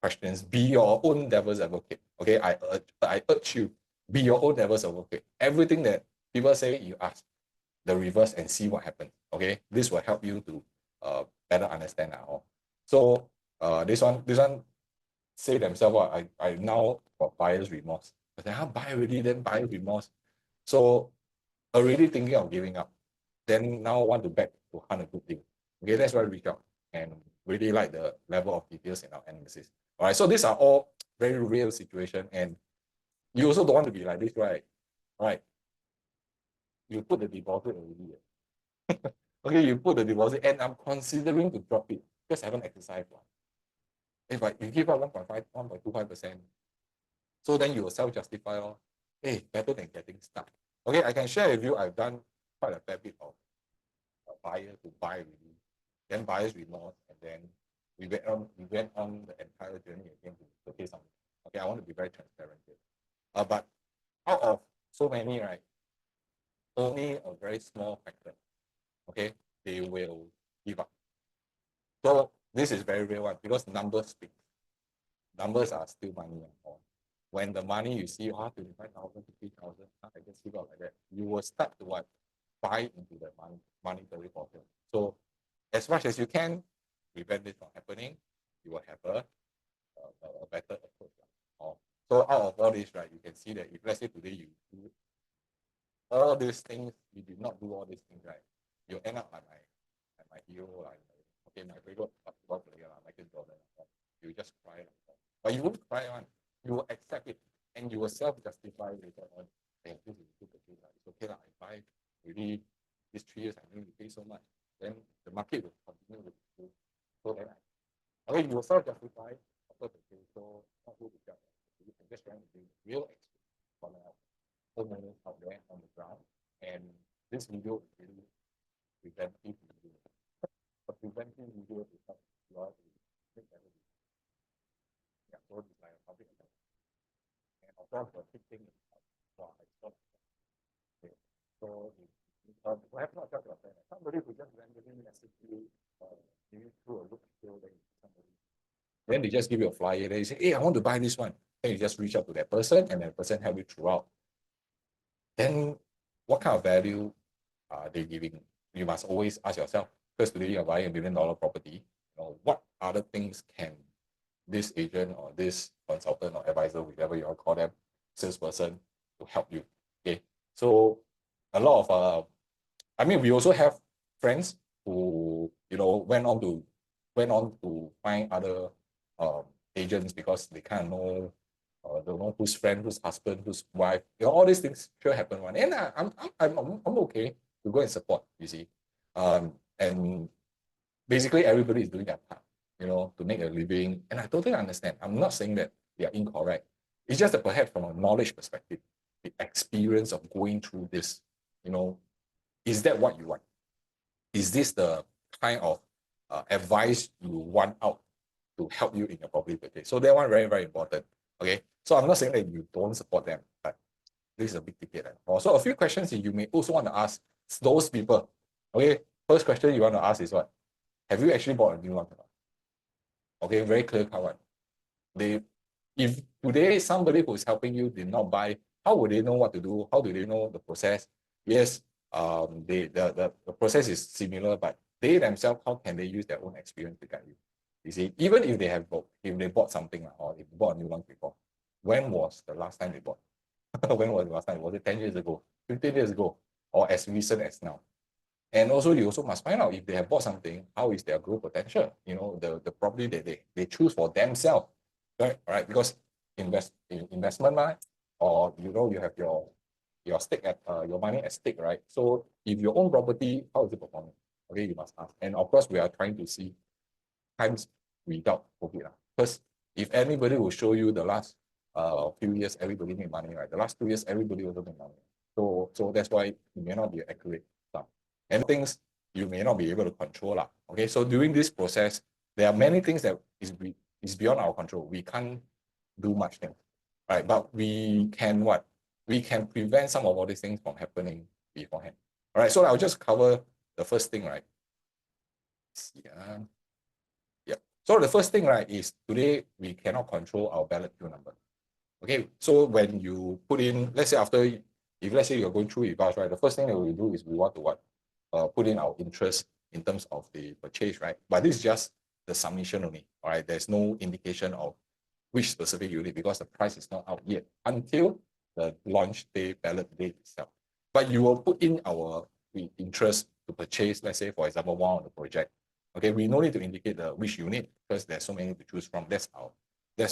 questions. Be your own devil's advocate. Okay, I urge you, be your own devil's advocate. Everything that people say, you ask. the reverse and see what happens. Okay, this will help you to better understand all. So this one say themselves, well, I now got buyer's remorse. I say, buy already, then buyer's remorse. So already thinking of giving up. Then now want to back to hunt a good deal. Okay, that's why we reach out and really like the level of details in our analysis. All right, so these are all very real situation, and you also don't want to be like this, right? All right. You put the deposit already. Okay, you put the deposit, and I'm considering to drop it because I haven't exercised one. If you give up 1.5, 1.25%, so then you will self-justify, hey, better than getting stuck. Okay, I can share with you, I've done quite a fair bit of buyer to buy really, then buyer's remorse, and then we went on the entire journey again to purchase something. Okay, I want to be very transparent here. But out of so many, right, only a very small factor, okay, they will give up. So this is very real one because numbers speak. Numbers are still money and all. When the money you see, 25,000, 50,000, I just give up like that. You will start to what? Buy into the monetary portion. So as much as you can prevent this from happening, you will have a better approach. So out of all this, right, you can see that if let's say today you do all these things, you did not do all these things, right, you end up like my hero, like okay, my favorite basketball player, Michael Jordan. You just cry, but you won't cry on. You will accept it, and you will self-justify later on. Hey, this is good, it's okay, I buy really these 3 years. I need to pay so much. Then the market will continue to improve. So then, okay, you will self-justify after the pay. So not good to judge. You can just try to do real experience from homeowners out there on the ground, and this video is really preventive video. A preventive video is not law. Yeah, so it's like a public account. And of course, the big thing is okay. So perhaps not just your friend, somebody who just randomly message you, maybe through a look still, then somebody. Then they just give you a flyer. They say, hey, I want to buy this one. Then you just reach out to that person, and that person help you throughout. Then what kind of value are they giving? You must always ask yourself, because today you're buying $1 billion property, what other things can this agent or this consultant or advisor, whichever you want to call them, salesperson, to help you. Okay, so a lot of we also have friends who went on to find other agents because they kind of know don't know whose friend, whose husband, whose wife, all these things sure happen one. And I'm okay to go and support, you see. And basically everybody is doing their part, to make a living. And I totally understand. I'm not saying that they are incorrect. It's just that perhaps from a knowledge perspective, the experience of going through this, is that what you want? Is this the kind of advice you want out to help you in your property purchase? So that one very, very important. Okay. So I'm not saying that you don't support them, but this is a big ticket. Also, a few questions you may also want to ask those people. Okay. First question you want to ask is what? Have you actually bought a new one? Okay, very clear cut one. If today somebody who is helping you did not buy, how would they know what to do? How do they know the process? Yes, the process is similar, but they themselves, how can they use their own experience to guide you? You see, even if they bought something or if they bought a new one before, when was the last time they bought? When was the last time? Was it 10 years ago, 15 years ago, or as recent as now? And also, you also must find out if they have bought something, how is their growth potential? The property that they choose for themselves, right? Because investment, or you have your stake at your money at stake, right? So if your own property, how is it performing? Okay, you must ask. And of course, we are trying to see times without COVID. Because if anybody will show you the last few years, everybody made money, right? The last 2 years, everybody also made money. So that's why it may not be accurate stuff. And things you may not be able to control. Okay, so during this process, there are many things that is beyond our control. We can't do much things, right? But we can what? We can prevent some of all these things from happening beforehand. All right, so I'll just cover the first thing, right? Yeah. So the first thing, right, is today we cannot control our ballot queue number. Okay, so when you put in, let's say after if let's say you're going through with us, right, the first thing that we do is we want to what? Put in our interest in terms of the purchase, right? But this is just the submission only, all right? There's no indication of which specific unit because the price is not out yet until the launch day, ballot date itself. But you will put in our interest to purchase, let's say, for example, one on the project. Okay, we no need to indicate the which unit because there's so many to choose from. That's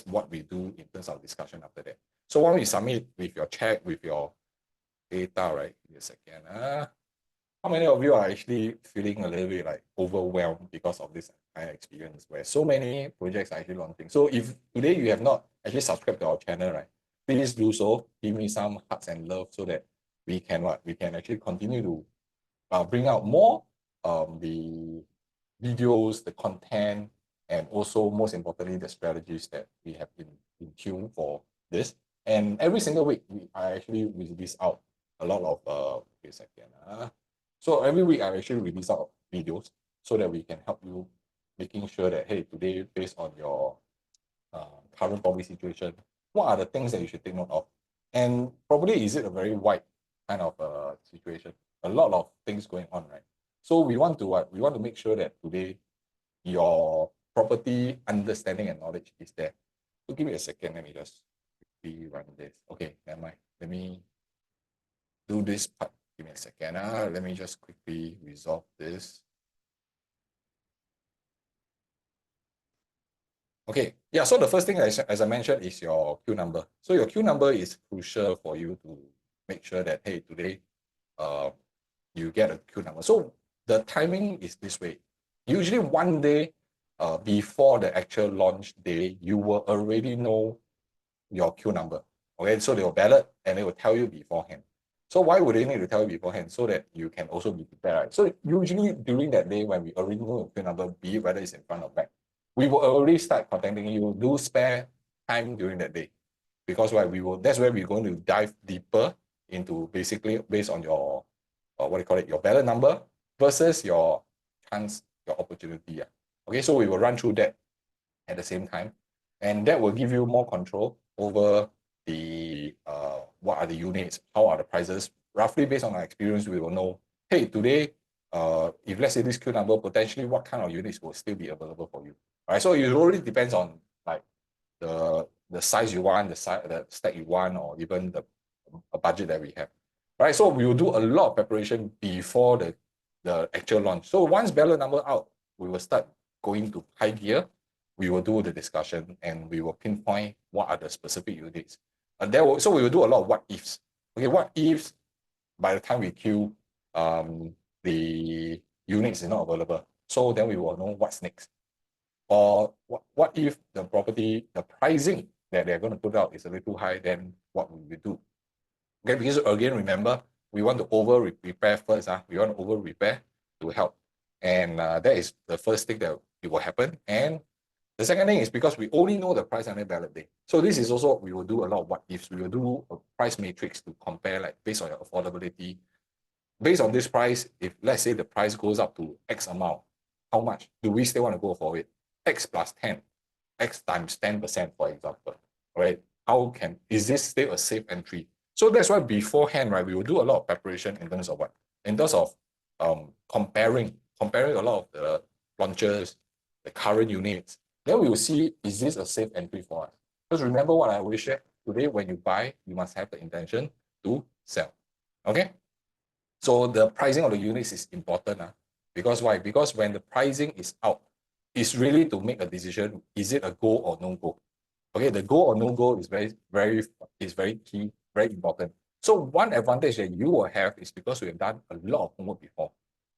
what we do in terms of discussion after that. So when we submit with your check, with your data, right? Give me a second. How many of you are actually feeling a little bit like overwhelmed because of this kind of experience where so many projects are actually launching? So if today you have not actually subscribed to our channel, right? Please do so. Give me some hearts and love so that we can what? We can actually continue to bring out more the videos, the content, and also most importantly, the strategies that we have in tune for this. And every single week, I actually release out a lot of, wait a second. So every week I actually release out videos so that we can help you making sure that, hey, today, based on your current property situation, what are the things that you should take note of? And probably is it a very wide kind of situation? A lot of things going on, right? So we want to what? We want to make sure that today your property understanding and knowledge is there. So give me a second. Let me just quickly run this. Okay, never mind. Let me do this part. Give me a second. Let me just quickly resolve this. Okay, yeah, so the first thing, as I mentioned, is your queue number. So your queue number is crucial for you to make sure that, hey, today you get a queue number. So the timing is this way. Usually one day before the actual launch day, you will already know your queue number. Okay, so they will ballot and they will tell you beforehand. So why would they need to tell you beforehand? So that you can also be prepared, right? So usually during that day when we already know your queue number, be it whether it's in front or back, we will already start contacting you. Do spare time during that day, because why that's where we're going to dive deeper into basically based on your what do you call it, your ballot number versus your chance, your opportunity. Yeah. Okay, so we will run through that at the same time, and that will give you more control over the what are the units, how are the prices. Roughly based on our experience, we will know, hey, today, if let's say this queue number, potentially what kind of units will still be available for you. All right, so it really depends on like the size you want, the stack you want, or even the budget that we have. Right, so we will do a lot of preparation before the actual launch. So once ballot number out, we will start going to high gear. We will do the discussion and we will pinpoint what are the specific units. So we will do a lot of what ifs. Okay, what ifs by the time we queue, the units is not available. So then we will know what's next. Or what if the property, the pricing that they're going to put out is a little high, then what will we do? Okay, because again, remember, we want to over prepare first. We want to over prepare to help. And that is the first thing that it will happen. And the second thing is because we only know the price on the ballot day. So this is also, we will do a lot of what ifs. We will do a price matrix to compare, like based on your affordability. Based on this price, if let's say the price goes up to X amount, how much do we still want to go for it? X plus 10, X times 10%, for example, right? Is this still a safe entry? So that's why beforehand, right, we will do a lot of preparation in terms of what? In terms of comparing a lot of the launches, the current units. Then we will see, is this a safe entry for us? Because remember what I always share, today when you buy, you must have the intention to sell, okay? So the pricing of the units is important. Because why? Because when the pricing is out, it's really to make a decision, is it a go or no go? Okay, the go or no go is very key, very important. So one advantage that you will have is because we have done a lot of homework before.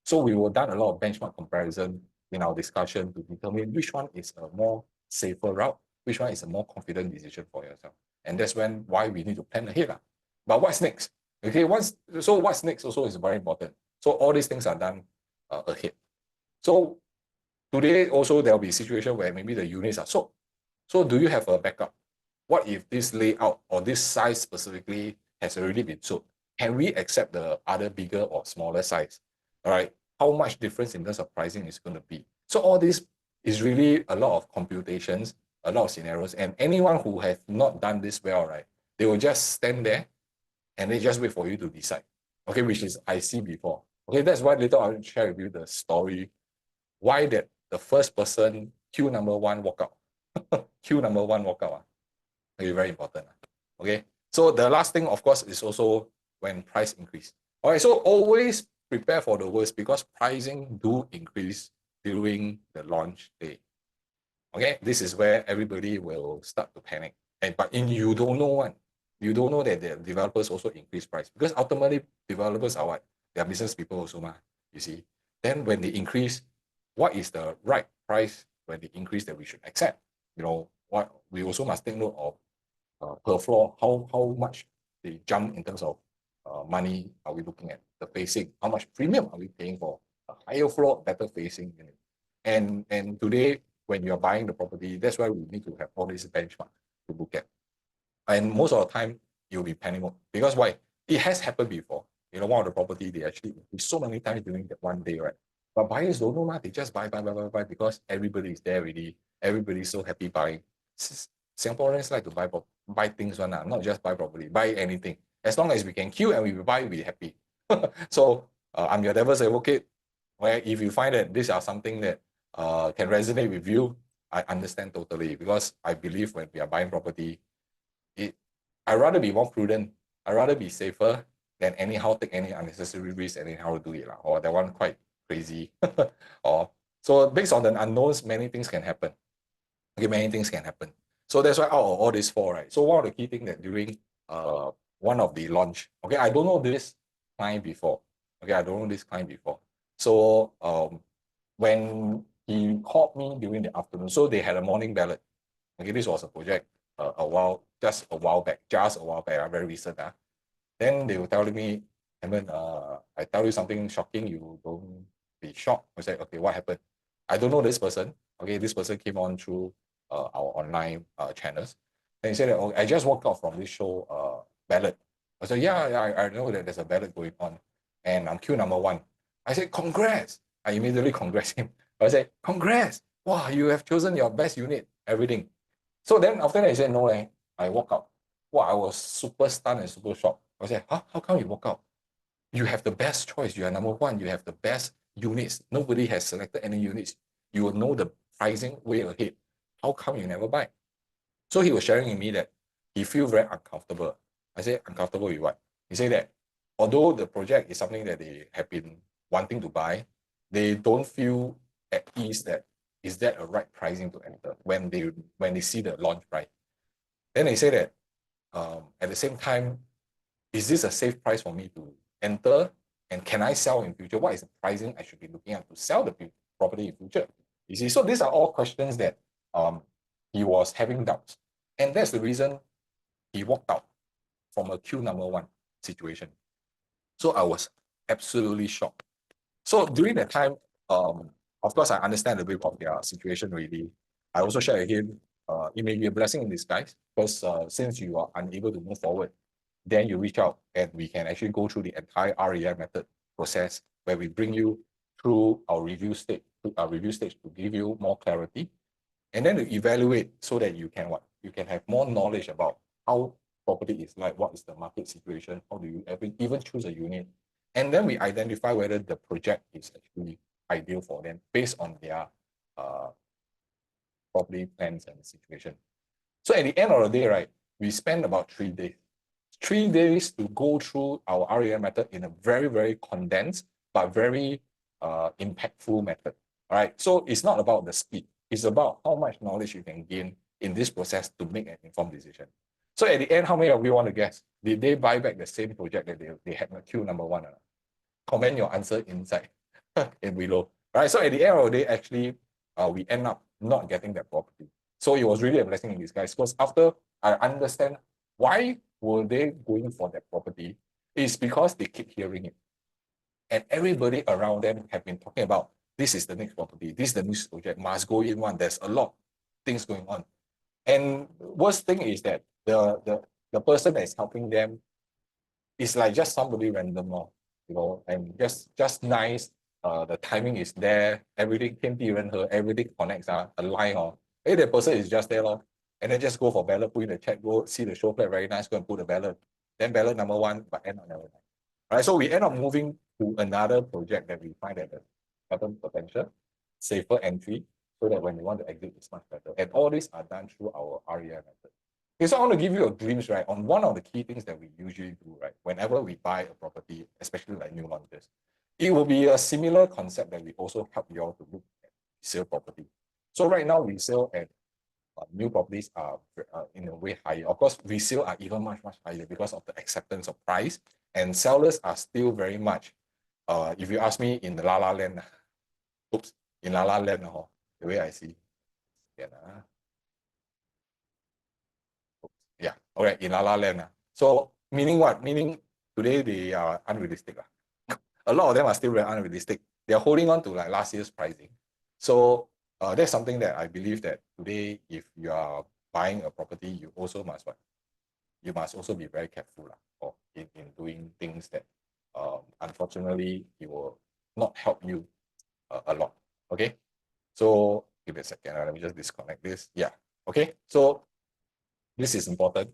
So we will done a lot of benchmark comparison in our discussion to determine which one is a more safer route, which one is a more confident decision for yourself. And that's why we need to plan ahead. But what's next? Okay, what's next also is very important. So all these things are done ahead. So today also there will be a situation where maybe the units are sold. So do you have a backup? What if this layout or this size specifically has already been sold? Can we accept the other bigger or smaller size? All right. How much difference in terms of pricing is going to be? So all this is really a lot of computations, a lot of scenarios, and anyone who has not done this well, right, they will just stand there and they just wait for you to decide. Okay, which is I see before. Okay, that's why later I'll share with you the story why that the first person, queue number one, walk out. Queue number one, walk out. Okay, very important. Okay, so the last thing, of course, is also when price increase. All right, so always prepare for the worst because pricing do increase during the launch day. Okay, this is where everybody will start to panic. But you don't know one. You don't know that the developers also increase price because ultimately developers are what? They are business people also, you see. Then when they increase, what is the right price when they increase that we should accept? What we also must take note of per floor, how much they jump in terms of money are we looking at, the facing, how much premium are we paying for a higher floor, better facing unit. And today, when you're buying the property, that's why we need to have all these benchmarks to look at. And most of the time, you'll be panic mode. Because why? It has happened before. One of the property, they actually increase so many times during that one day, right? But buyers don't know, they just buy because everybody is there already. Everybody's so happy buying. Singaporeans like to buy things, not just buy property, buy anything. As long as we can queue and we buy, we're happy. So I'm your devil's advocate, where if you find that these are something that can resonate with you, I understand totally, because I believe when we are buying property, I'd rather be more prudent. I'd rather be safer than anyhow take any unnecessary risk and anyhow do it. Or that one quite crazy. So based on the unknowns, many things can happen. Okay, many things can happen. So that's why out of all these four, right? So one of the key things that during one of the launch, okay, I don't know this client before. Okay, I don't know this client before. So when he called me during the afternoon, so they had a morning ballot. Okay, this was a project just a while back, very recent. Then they were telling me, Edmund, I tell you something shocking, you don't be shocked. I said, okay, what happened? I don't know this person. Okay, this person came on through our online channels. And he said, oh, I just walked out from this show ballot. I said, yeah, I know that there's a ballot going on. And I'm queue number one. I said, congrats. I immediately congrats him. I said, congrats. Wow, you have chosen your best unit, everything. So then after that, he said, no, I walk out. Wow, I was super stunned and super shocked. I said, huh? How come you walk out? You have the best choice. You are number one. You have the best units. Nobody has selected any units. You will know the pricing way ahead. How come you never buy? So he was sharing with me that he feels very uncomfortable. I said, uncomfortable with what? He said that although the project is something that they have been wanting to buy, they don't feel at ease that is that a right pricing to enter when they see the launch price. Then they say that at the same time, is this a safe price for me to enter? And can I sell in future? What is the pricing I should be looking at to sell the property in future? You see, so these are all questions that he was having doubts. And that's the reason he walked out from a queue number one situation. So I was absolutely shocked. So during that time, of course, I understand a bit of their situation really. I also share with him, it may be a blessing in disguise because since you are unable to move forward, then you reach out and we can actually go through the entire REI method process where we bring you through our review stage to give you more clarity and then to evaluate so that you can you can have more knowledge about how property is like, what is the market situation, how do you even choose a unit, and then we identify whether the project is actually ideal for them based on their property plans and situation. So at the end of the day, right, we spend about 3 days. 3 days to go through our REI method in a very, very condensed but very impactful method. All right. So it's not about the speed. It's about how much knowledge you can gain in this process to make an informed decision. So at the end, how many of you want to guess? Did they buy back the same project that they had in queue number one? Comment your answer inside in below. All right. So at the end of the day, actually, we end up not getting that property. So it was really a blessing in disguise because after I understand why were they going for that property, it's because they keep hearing it. And everybody around them have been talking about this is the next property, this is the next project, must go in one. There's a lot of things going on. And worst thing is that the person that is helping them is like just somebody random, and just nice. The timing is there, everything everything connects, align, hey, the person is just there, and then just go for ballot, put in the chat, go see the show flat, very nice, go and put the ballot. then ballot number 1, but end up never 9. Right? So we end up moving to another project that we find that has better potential, safer entry, so that when you want to exit, it's much better. And all these are done through our REI method. Okay, so I want to give you a glimpse, right, on one of the key things that we usually do, right, whenever we buy a property, especially like new launches. It will be a similar concept that we also help you all to look at resale property. So right now, resale and new properties are in a way higher. Of course, resale are even much higher because of the acceptance of price, and sellers are still very much, if you ask me, in the la la land. Oops, in la la land, the way I see. Yeah, all right, in la la land. So meaning what? Meaning today they are unrealistic. A lot of them are still very unrealistic. They are holding on to like last year's pricing. So that's something that I believe that today, if you are buying a property, you also must what? You must also be very careful or in doing things that unfortunately it will not help you a lot. Okay. So give me a second. Let me just disconnect this. Yeah. Okay. So this is important.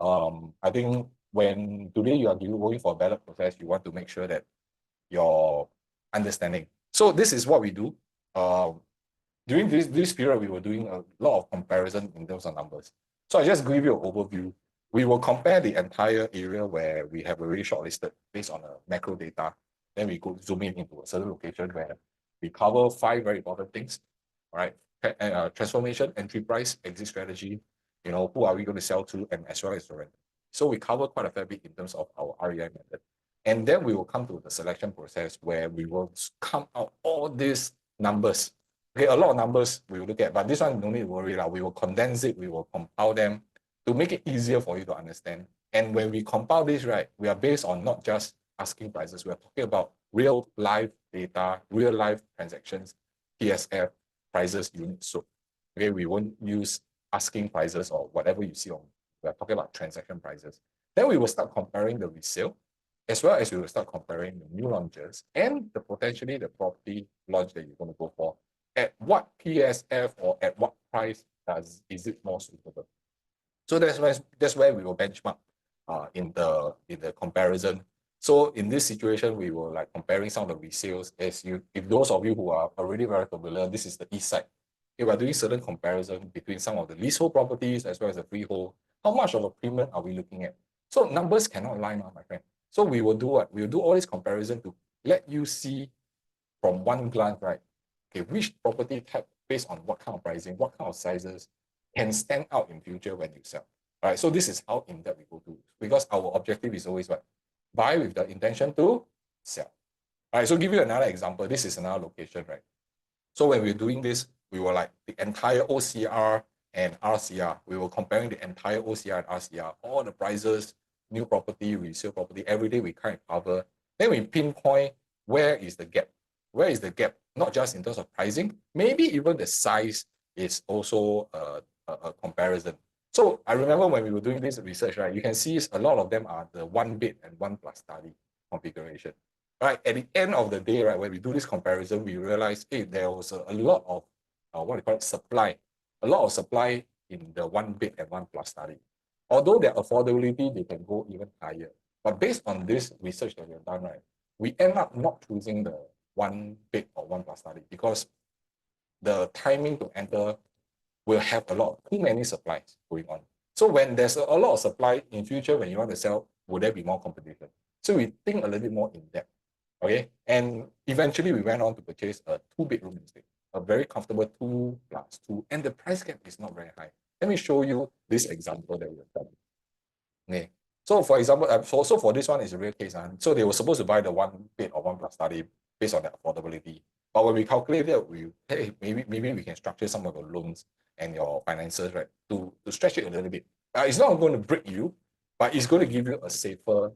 I think when today you are going for a ballot process, you want to make sure that your understanding. So this is what we do. During this period, we were doing a lot of comparison in terms of numbers. So I just give you an overview. We will compare the entire area where we have already shortlisted based on a macro data. Then we go zoom in into a certain location where we cover 5 very important things. All right. Transformation, entry price, exit strategy, who are we going to sell to, and as well as the rent. So we cover quite a fair bit in terms of our REI method. And then we will come to the selection process where we will come out all these numbers. Okay, a lot of numbers we will look at, but this one no need to worry. We will condense it, we will compile them to make it easier for you to understand. And when we compile this, right, we are based on not just asking prices, we are talking about real life data, real life transactions, PSF, prices, units sold. Okay, we won't use asking prices or whatever you see on, we are talking about transaction prices. Then we will start comparing the resale, as well as we will start comparing the new launches and potentially the property launch that you're going to go for. At what PSF or at what price is it more suitable? So that's where we will benchmark in the comparison. So in this situation, we were like comparing some of the resales. If those of you who are already very familiar, this is the east side. If we're doing certain comparison between some of the leasehold properties as well as the freehold, how much of a premium are we looking at? So numbers cannot line up, my friend. So we will do what? We will do all this comparison to let you see from one glance, right? Okay, which property type based on what kind of pricing, what kind of sizes can stand out in future when you sell. All right, so this is how in depth we go to, because our objective is always what? Buy with the intention to sell. All right, so give you another example. This is another location, right? So when we're doing this, we were like the entire OCR and RCR. We were comparing the entire OCR and RCR, all the prices, new property, resale property, every day we kind of cover. Then we pinpoint where is the gap. Where is the gap? Not just in terms of pricing, maybe even the size is also a comparison. So I remember when we were doing this research, right, you can see a lot of them are the 1 bed and 1 plus study configuration. Right, at the end of the day, right, when we do this comparison, we realize, hey, there was a lot of what we call it, supply, a lot of supply in the 1 bed and 1 plus study. Although their affordability, they can go even higher. But based on this research that we have done, right, we end up not choosing the 1 bed or 1 plus study because the timing to enter will have too many supplies going on. So when there's a lot of supply in future, when you want to sell, will there be more competition? So we think a little bit more in depth. Okay, and eventually we went on to purchase a 2-bedroom instead, a very comfortable 2+2, and the price gap is not very high. Let me show you this example that we have done. Okay, so for example, so for this one is a real case. So they were supposed to buy the 1 bed or 1 plus study based on their affordability. But when we calculated, hey, maybe we can structure some of the loans and your finances, right, to stretch it a little bit. It's not going to break you, but it's going to give you a safer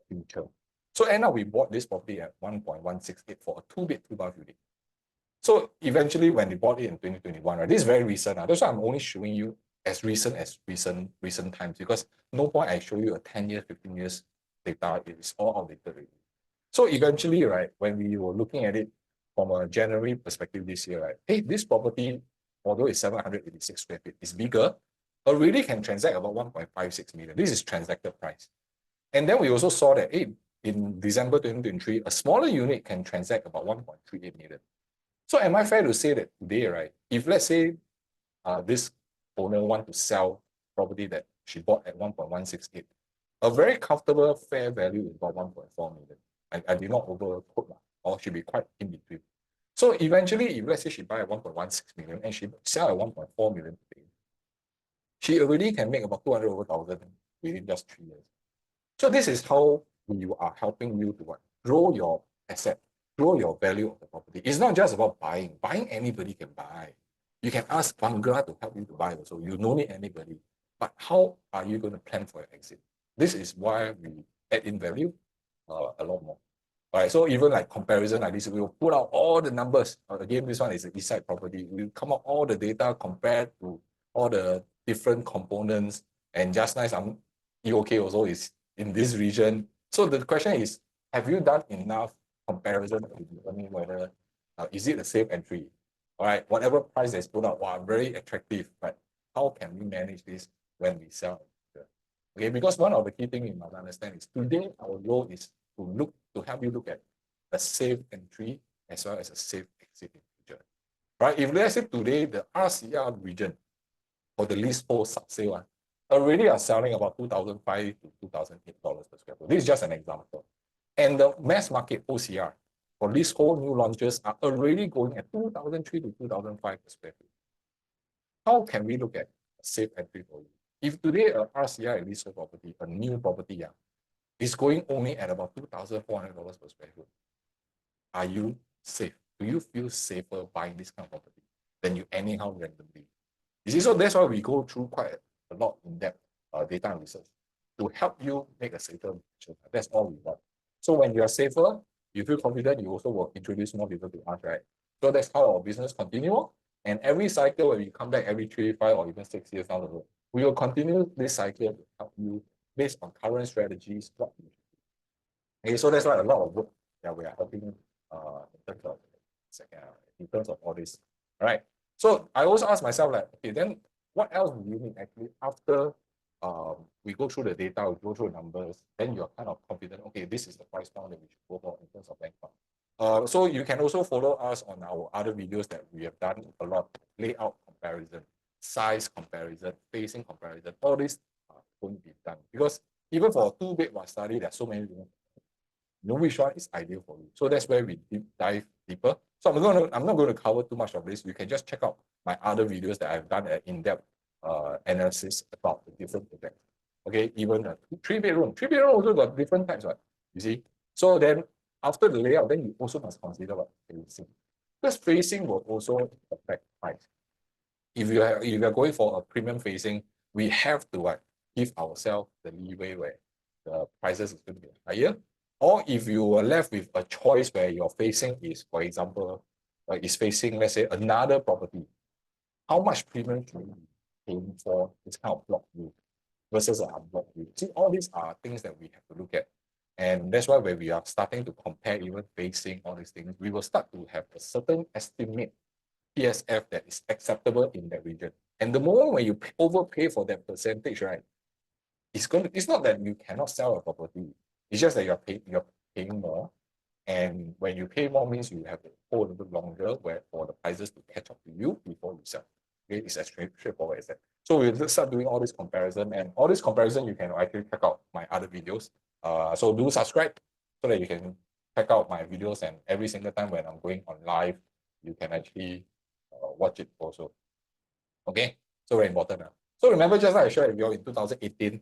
future. So end up we bought this property at 1.168 for a 2-bed, 2-bath unit. So eventually when we bought it in 2021, right, this is very recent. That's why I'm only showing you as recent times, because no point I show you a 10 years, 15 years data, it's all outdated already. So eventually, right, when we were looking at it from a January perspective this year, right, hey, this property, although it's 786 square feet, is bigger, already can transact about 1.56 million. This is transacted price. And then we also saw that in December 2023, a smaller unit can transact about 1.38 million. So am I fair to say that today, right, if let's say this owner want to sell property that she bought at 1.168, a very comfortable fair value is about 1.4 million. I did not overquote, or should be quite in between. So eventually, if let's say she buy at 1.16 million and she sell at 1.4 million today, she already can make about 200 over thousand within just 3 years. So this is how we are helping you to what? Grow your asset, grow your value of the property. It's not just about buying. Buying, anybody can buy. You can ask Bangla to help you to buy also. You don't need anybody. But how are you going to plan for your exit? This is why we add in value a lot more. All right, so even like comparison like this, we will put out all the numbers. Again, this one is a east side property. We'll come out all the data compared to all the different components. And just nice, EOK also is in this region. So the question is, have you done enough comparison to determine whether is it a safe entry? All right, whatever price is put out, wow, very attractive, but how can we manage this when we sell? Okay, because one of the key things you must understand is today our role is to help you look at a safe entry as well as a safe exit in the future. Right? If let's say today the RCR region or the leasehold sale already are selling about $2,500 to $2,008 per square foot. This is just an example. And the mass market OCR for leasehold new launches are already going at $2,300 to $2,500 per square foot. How can we look at a safe entry for you? If today a RCR leasehold property, a new property, is going only at about $2,400 per square foot, are you safe? Do you feel safer buying this kind of property than you anyhow randomly? You see, so that's why we go through quite a lot in depth data and research to help you make a safer decision. That's all we want. So when you are safer, you feel confident, you also will introduce more people to us, right? So that's how our business continue. And every cycle, when we come back every 3, 5, or even 6 years down the road, we will continue this cycle to help you based on current strategies. Okay, so that's why a lot of work that we are helping in terms of all this. All right. So I also ask myself, like, okay, then what else do you need actually after we go through the data, we go through the numbers, then you're kind of confident, okay, this is the price point that we should go for in terms of bank fund. So you can also follow us on our other videos that we have done a lot, layout comparison, size comparison, facing comparison, all this are going to be done. Because even for a 2-bed study, there's so many different, you know which one is ideal for you. So that's where we dive deeper. So I'm not going to cover too much of this. You can just check out my other videos that I've done an in-depth analysis about the different projects. Okay, even a 3-bedroom. 3-bedroom also got different types, right? You see? So then after the layout, then you also must consider what facing. Because facing will also affect price. If you are going for a premium facing, we have to give ourselves the leeway where the prices is going to be higher. Or if you are left with a choice where your facing is, for example, is facing, let's say, another property, how much premium should you be paying for this kind of block view versus an unblocked view? See, all these are things that we have to look at. And that's why when we are starting to compare even facing all these things, we will start to have a certain estimate PSF that is acceptable in that region. And the moment when you overpay for that percentage, right, it's not that you cannot sell a property. It's just that you're paying more. And when you pay more means you have to hold a bit longer for the prices to catch up to you before you sell. Okay, it's as straightforward as that. So we'll start doing all this comparison, and all this comparison you can actually check out my other videos. So do subscribe so that you can check out my videos, and every single time when I'm going on live, you can actually watch it also. Okay, so very important. So remember, just like I shared with you in 2018,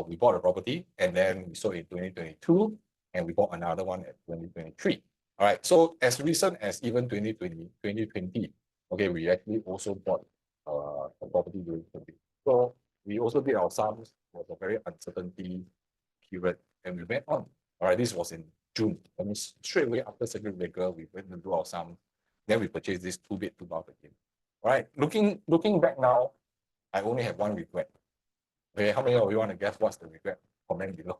we bought a property, and then we sold in 2022, and we bought another one at 2023. All right, so as recent as even 2020, okay, we actually also bought a property during COVID. So we also did our sums. It was a very uncertainty period, and we went on. All right, this was in June. I mean, straight away after circuit breaker, we went to do our sums. Then we purchased this 2-bed, 2-bath again. All right, looking back now, I only have one regret. Okay, how many of you want to guess what's the regret? Comment below.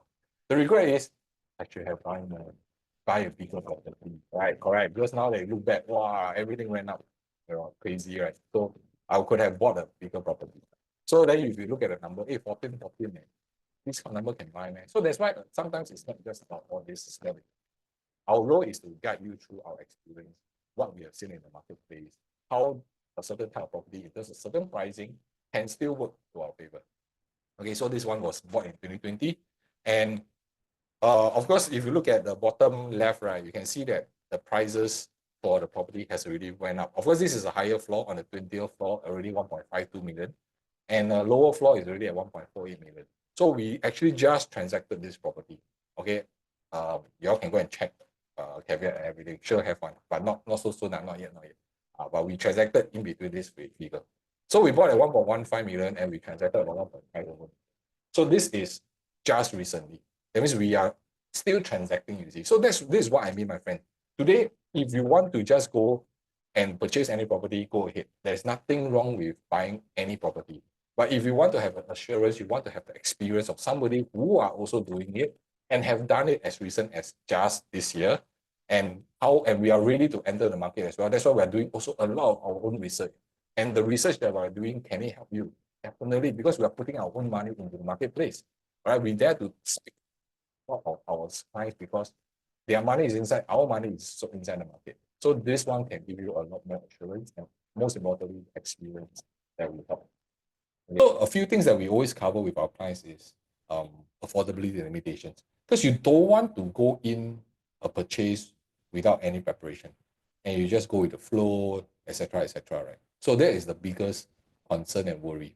The regret is I should have buy a bigger property. Right, correct. Because now they look back, wow, everything went up, crazy, right? So I could have bought a bigger property. So then if you look at the number, 14, this kind of number can buy, man. So that's why sometimes it's not just about all this stuff. Our role is to guide you through our experience, what we have seen in the marketplace, how a certain type of property, in terms of certain pricing, can still work to our favor. Okay, so this one was bought in 2020. And of course, if you look at the bottom left, right, you can see that the prices for the property has already went up. Of course, this is a higher floor. On the 20th floor, already 1.52 million. And a lower floor is already at 1.48 million. So we actually just transacted this property. Okay, you all can go and check caveat and everything. Sure, have one, but not so soon, not yet. But we transacted in between this figure. So we bought at 1.15 million and we transacted at 1.5 million. So this is just recently. That means we are still transacting, you see. So this is what I mean, my friend. Today, if you want to just go and purchase any property, go ahead. There's nothing wrong with buying any property. But if you want to have an assurance, you want to have the experience of somebody who are also doing it and have done it as recent as just this year, and we are ready to enter the market as well. That's why we're doing also a lot of our own research. And the research that we're doing, can it help you? Definitely, because we are putting our own money into the marketplace. Right? We dare to speak of our clients because their money is inside, our money is so inside the market. So this one can give you a lot more assurance and most importantly, experience that will help. So a few things that we always cover with our clients is affordability limitations. Because you don't want to go in a purchase without any preparation. And you just go with the flow, etc., right? So that is the biggest concern and worry.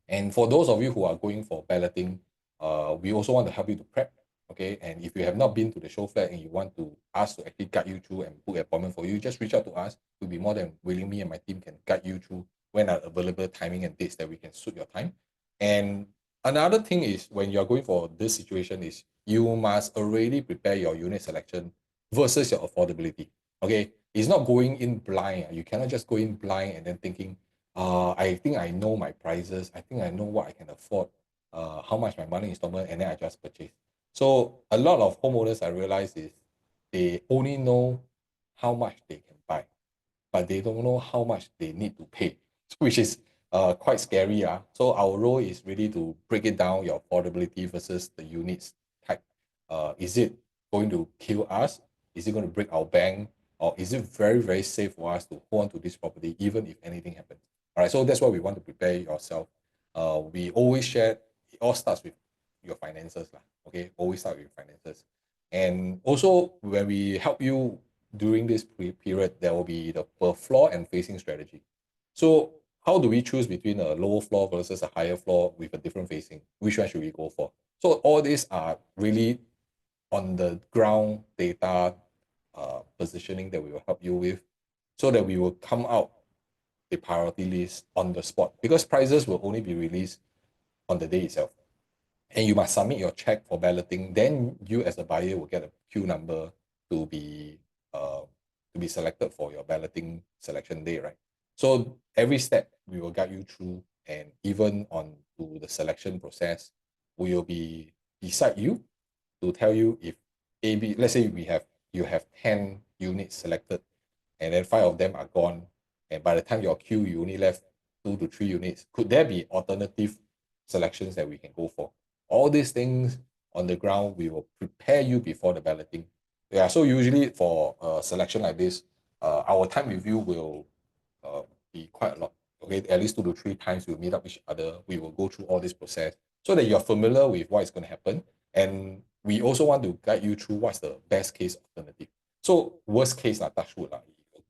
And for those of you who are going for balloting, we also want to help you to prep. Okay, and if you have not been to the show flat and you want to us to actually guide you through and book an appointment for you, just reach out to us. We'll be more than willing, me and my team can guide you through when are available timing and dates that we can suit your time. And another thing is when you're going for this situation is you must already prepare your unit selection versus your affordability. Okay, it's not going in blind. You cannot just go in blind and then thinking, I think I know my prices. I think I know what I can afford, how much my money installment, and then I just purchase. So a lot of homeowners I realize is they only know how much they can buy, but they don't know how much they need to pay, which is quite scary. So our role is really to break it down, your affordability versus the units type. Is it going to kill us? Is it going to break our bank? Or is it very, very safe for us to hold on to this property even if anything happens? All right, so that's why we want to prepare yourself. We always share, it all starts with your finances. Okay, always start with finances. And also, when we help you during this period, there will be the per floor and facing strategy. So how do we choose between a low floor versus a higher floor with a different facing? Which one should we go for? So all these are really on the ground data positioning that we will help you with so that we will come out a priority list on the spot because prices will only be released on the day itself. And you must submit your check for balloting. Then you as a buyer will get a queue number to be selected for your balloting selection day, right? So every step we will guide you through, and even on to the selection process, we will be beside you to tell you if AB, let's say you have 10 units selected, and then 5 of them are gone, and by the time your queue you only left 2 to 3 units. Could there be alternative selections that we can go for? All these things on the ground, we will prepare you before the balloting. Yeah, so usually for a selection like this, our time review will be quite a lot. Okay, at least 2 to 3 times we'll meet up each other. We will go through all this process so that you're familiar with what is going to happen. And we also want to guide you through what's the best case alternative. So worst case, touch wood,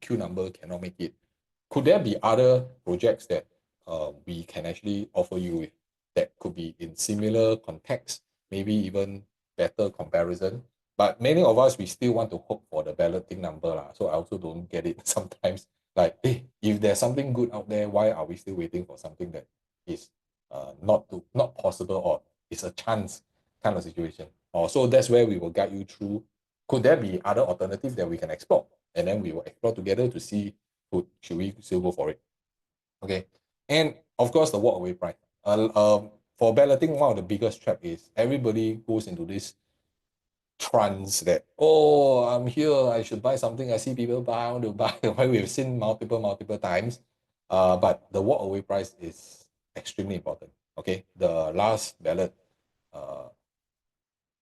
queue number cannot make it. Could there be other projects that we can actually offer you with that could be in similar context, maybe even better comparison? But many of us, we still want to hope for the balloting number. So I also don't get it sometimes. Like, hey, if there's something good out there, why are we still waiting for something that is not possible or it's a chance kind of situation? So that's where we will guide you through. Could there be other alternatives that we can explore? And then we will explore together to see should we still go for it. Okay. And of course, the walk away price. For balloting, one of the biggest trap is everybody goes into this trance that, oh, I'm here, I should buy something. I see people buy, I want to buy. We've seen multiple times. But the walk away price is extremely important. Okay. The last ballot,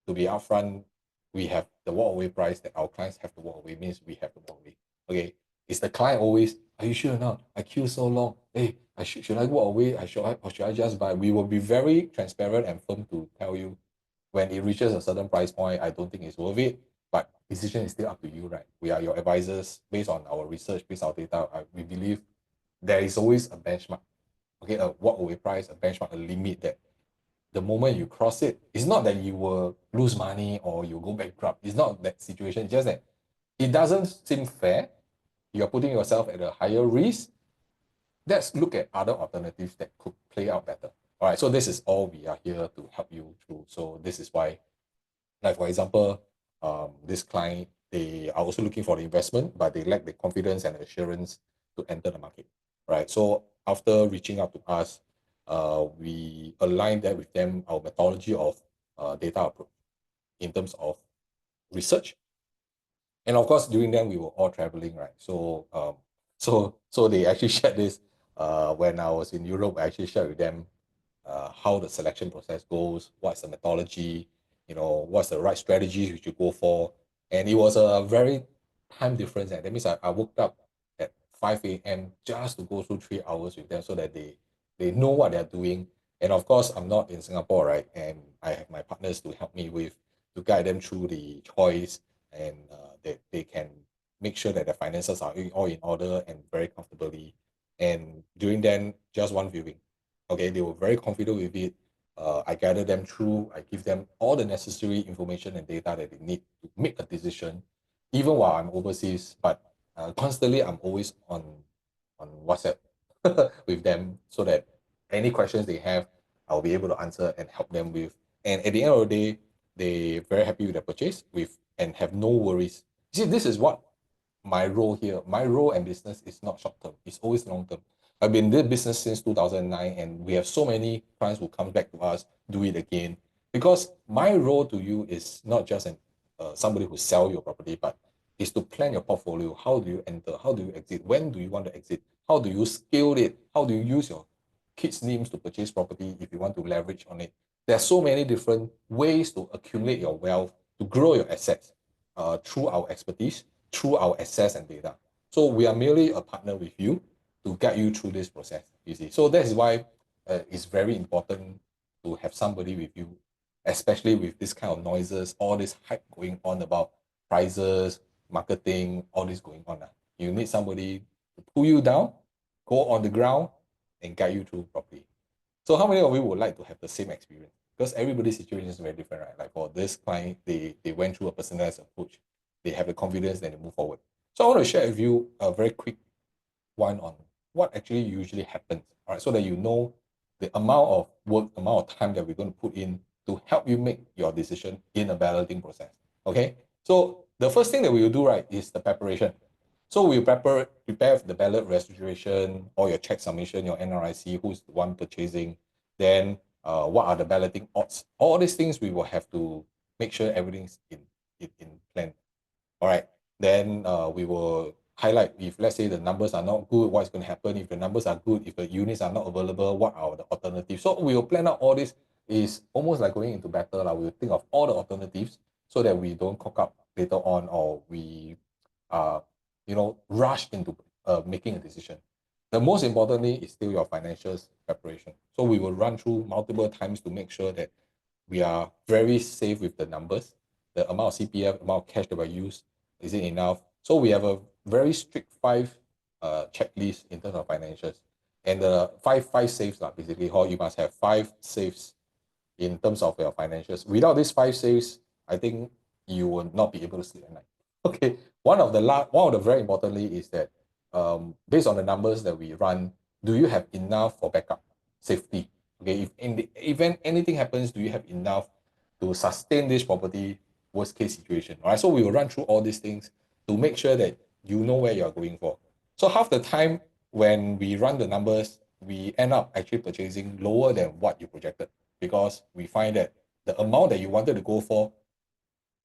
to be upfront, we have the walk away price that our clients have to walk away, means we have to walk away. Okay. Is the client always, are you sure or not? I queue so long. Hey, should I walk away? Or should I just buy? We will be very transparent and firm to tell you when it reaches a certain price point, I don't think it's worth it. But decision is still up to you, right? We are your advisors based on our research, based on our data. We believe there is always a benchmark. Okay, a walk away price, a benchmark, a limit that the moment you cross it, it's not that you will lose money or you go bankrupt. It's not that situation. It's just that it doesn't seem fair. You're putting yourself at a higher risk. Let's look at other alternatives that could play out better. All right, so this is all we are here to help you through. So this is why, like for example, this client, they are also looking for the investment, but they lack the confidence and assurance to enter the market, right? So after reaching out to us, we aligned that with them, our methodology of data approach in terms of research. And of course, during then we were all traveling, right? So they actually shared this when I was in Europe. I actually shared with them how the selection process goes, what's the methodology, what's the right strategies we should go for. And it was a very time difference. And that means I woke up at 5 a.m. just to go through 3 hours with them so that they know what they're doing. And of course, I'm not in Singapore, right? And I have my partners to help me to guide them through the choice, and they can make sure that the finances are all in order and very comfortably. And during then, just one viewing. Okay, they were very confident with it. I gather them through, I give them all the necessary information and data that they need to make a decision, even while I'm overseas. But constantly, I'm always on WhatsApp with them so that any questions they have, I'll be able to answer and help them with. And at the end of the day, they're very happy with the purchase with and have no worries. See, this is what my role here. My role and business is not short term, it's always long term. I've been in this business since 2009, and we have so many clients who come back to us, do it again. Because my role to you is not just somebody who sell your property, but is to plan your portfolio. How do you enter? How do you exit? When do you want to exit? How do you scale it? How do you use your kids' names to purchase property if you want to leverage on it? There are so many different ways to accumulate your wealth, to grow your assets through our expertise, through our access and data. So we are merely a partner with you to guide you through this process, you see. So that is why it's very important to have somebody with you, especially with this kind of noises, all this hype going on about prices, marketing, all this going on. You need somebody to pull you down, go on the ground, and guide you through properly. So how many of you would like to have the same experience? Because everybody's situation is very different, right? Like for this client, they went through a personalized approach. They have the confidence, then they move forward. So I want to share with you a very quick one on what actually usually happens, all right? So that you know the amount of work, amount of time that we're going to put in to help you make your decision in a balloting process, okay? So the first thing that we will do, right, is the preparation. So we prepare the ballot registration, or your check submission, your NRIC, who's the one purchasing, then what are the balloting odds. All these things we will have to make sure everything's in plan. All right. Then we will highlight, if let's say the numbers are not good, what's going to happen. If the numbers are good, if the units are not available, what are the alternatives. So we will plan out all this. Is almost like going into battle. We will think of all the alternatives so that we don't cock up later on, or we uh, rush into making a decision. The most importantly is still your financials preparation. So we will run through multiple times to make sure that we are very safe with the numbers, the amount of CPF, amount of cash that we use, is it enough? So we have a very strict five checklist in terms of financials. And the five saves are basically how you must have 5 saves in terms of your financials. Without these 5 saves, I think you will not be able to sleep at night. Okay, one of the very importantly is that based on the numbers that we run, do you have enough for backup safety? Okay, if in the event anything happens, do you have enough to sustain this property worst case situation? All right, so we will run through all these things to make sure that you know where you are going for. So half the time when we run the numbers, we end up actually purchasing lower than what you projected, because we find that the amount that you wanted to go for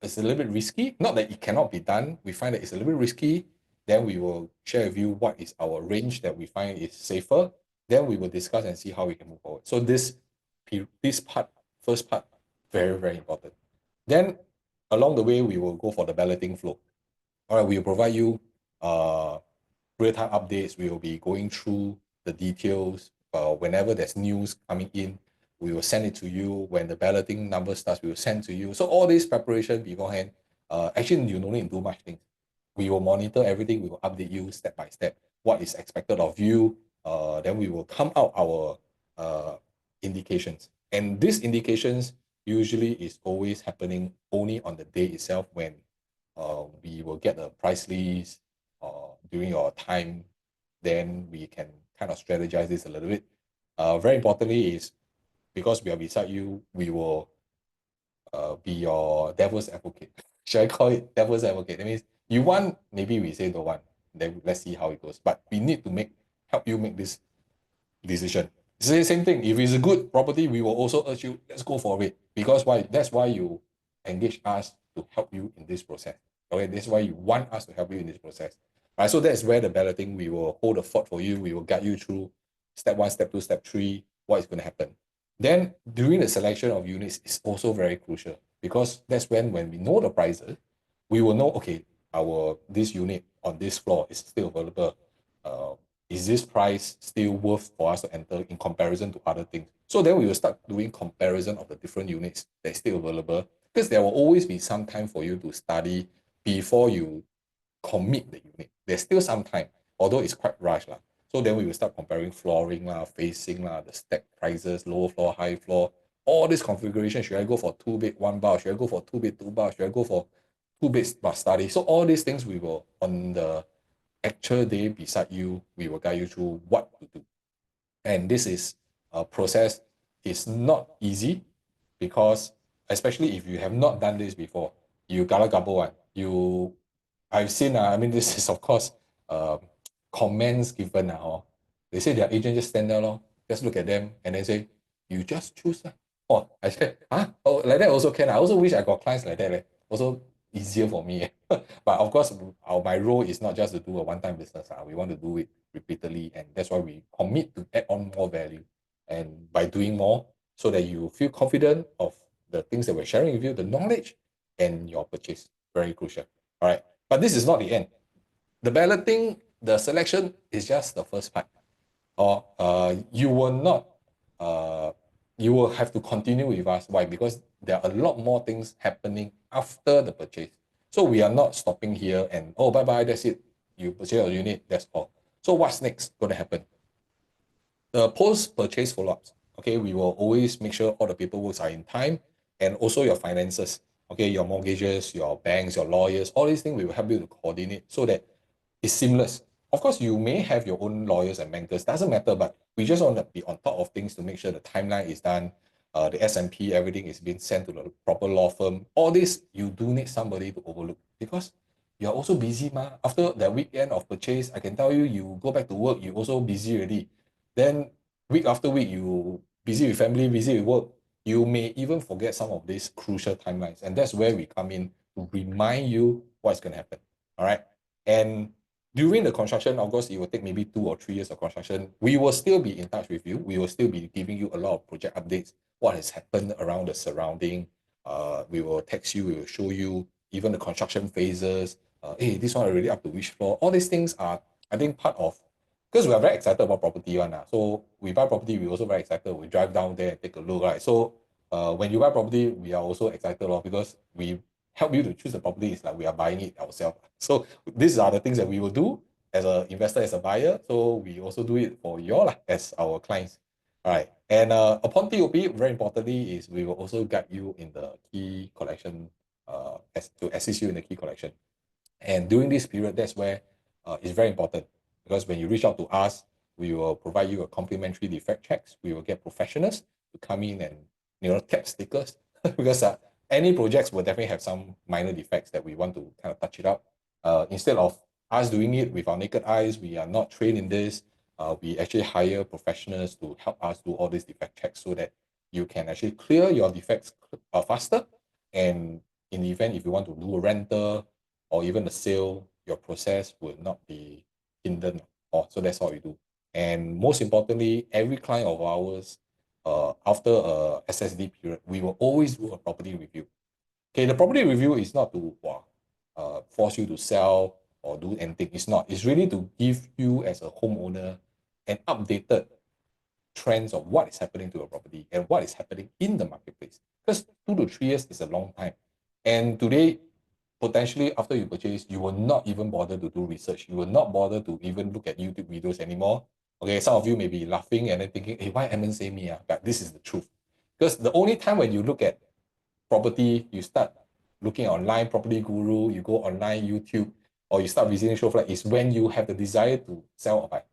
is a little bit risky. Not that it cannot be done. We find that it's a little bit risky. Then we will share with you what is our range that we find is safer. Then we will discuss and see how we can move forward. So this part, first part, Very, very important. Then along the way, we will go for the balloting flow. All right, we will provide you real-time updates. We will be going through the details. Whenever there's news coming in, we will send it to you. When the balloting number starts, we will send to you. So all this preparation beforehand, actually you don't need to do much things. We will monitor everything. We will update you step by step what is expected of you. Then we will come out our indications. And these indications usually is always happening only on the day itself when we will get a price list during your time. Then we can kind of strategize this a little bit. Very importantly is because we are beside you, we will be your devil's advocate. Should I call it devil's advocate? That means you want, maybe we say don't want. Then let's see how it goes. But we need to help you make this decision. It's the same thing. If it's a good property, we will also urge you, let's go for it. Because why? That's why you engage us to help you in this process. Okay, that's why you want us to help you in this process. All right, so that's where the balloting, we will hold the fort for you. We will guide you through step 1, step 2, step 3, what is going to happen. Then during the selection of units is also very crucial because that's when we know the prices, we will know, okay, this unit on this floor is still available. Is this price still worth for us to enter in comparison to other things? So then we will start doing comparison of the different units that's still available because there will always be some time for you to study before you commit the unit. There's still some time, although it's quite rushed. So then we will start comparing flooring, facing, the stack prices, lower floor, high floor, all this configuration. Should I go for 2-bed, 1-bath? Should I go for 2-bed, 2-bath? Should I go for 2 beds plus study? So all these things we will, on the actual day beside you, we will guide you through what to do. And this is a process. It's not easy because, especially if you have not done this before, you gala gabo one. I've seen, I mean, this is of course comments given now. They say their agent just stand there, just look at them and then say, you just choose. Oh, I said, oh, like that also can. I also wish I got clients like that. Also easier for me. But of course, my role is not just to do a one-time business. We want to do it repeatedly, and that's why we commit to add on more value. And by doing more, so that you feel confident of the things that we're sharing with you, the knowledge and your purchase. Very crucial. All right. But this is not the end. The balloting, the selection is just the first part. Or you will not, you will have to continue with us. Why? Because there are a lot more things happening after the purchase. So we are not stopping here and, oh, bye-bye, that's it. You purchase your unit, that's all. So what's next going to happen? The post-purchase follow-ups. Okay, we will always make sure all the paperwork are in time and also your finances. Okay, your mortgages, your banks, your lawyers, all these things we will help you to coordinate so that it's seamless. Of course, you may have your own lawyers and bankers, doesn't matter, but we just want to be on top of things to make sure the timeline is done, the S&P, everything is being sent to the proper law firm. All this, you do need somebody to overlook because you're also busy, ma. After the weekend of purchase, I can tell you, you go back to work, you also busy already. Then week after week, you busy with family, busy with work. You may even forget some of these crucial timelines. And that's where we come in to remind you what's going to happen. All right. And during the construction, of course, it will take maybe 2 or 3 years of construction. We will still be in touch with you. We will still be giving you a lot of project updates, what has happened around the surrounding. We will text you, we will show you even the construction phases. Hey, this one already up to which floor? All these things are, I think, part of, because we are very excited about property one. So we buy property, we also very excited. We drive down there and take a look, right? So when you buy property, we are also excited because we help you to choose the property. It's like we are buying it ourselves. So these are the things that we will do as an investor, as a buyer. So we also do it for you all as our clients. All right. And upon TOP, very importantly, is we will also guide you in the key collection to assist you in the key collection. And during this period, that's where it's very important because when you reach out to us, we will provide you a complimentary defect checks. We will get professionals to come in and tap stickers because any projects will definitely have some minor defects that we want to kind of touch it up. Instead of us doing it with our naked eyes, we are not trained in this. We actually hire professionals to help us do all these defect checks so that you can actually clear your defects faster. And in the event if you want to do a rental or even the sale, your process will not be hindered. So that's what we do. And most importantly, every client of ours after a SSD period, we will always do a property review. Okay, the property review is not to force you to sell or do anything. It's not. It's really to give you as a homeowner an updated trends of what is happening to a property and what is happening in the marketplace. Because 2 to 3 years is a long time. And today, potentially after you purchase, you will not even bother to do research. You will not bother to even look at YouTube videos anymore. Okay, some of you may be laughing and then thinking, hey, why Edmund say me? But this is the truth. Because the only time when you look at property, you start looking online, Property Guru, you go online, YouTube, or you start visiting Showflat is when you have the desire to sell or buy.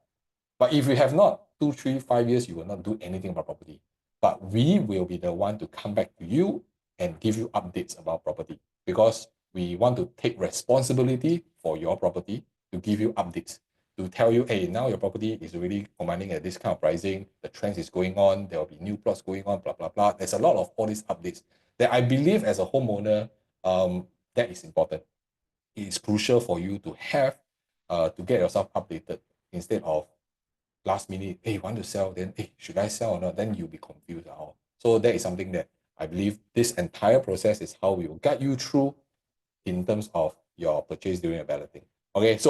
But if you have not, 2, 3, 5 years, you will not do anything about property. But we will be the one to come back to you and give you updates about property because we want to take responsibility for your property to give you updates, to tell you, hey, now your property is really commanding at this kind of pricing, the trends is going on, there will be new plots going on, blah, blah, blah. There's a lot of all these updates that I believe as a homeowner, that is important. It is crucial for you to have, to get yourself updated instead of last minute, hey, want to sell, then hey, should I sell or not? Then you'll be confused. So that is something that I believe this entire process is how we will guide you through in terms of your purchase during a balloting. Okay, so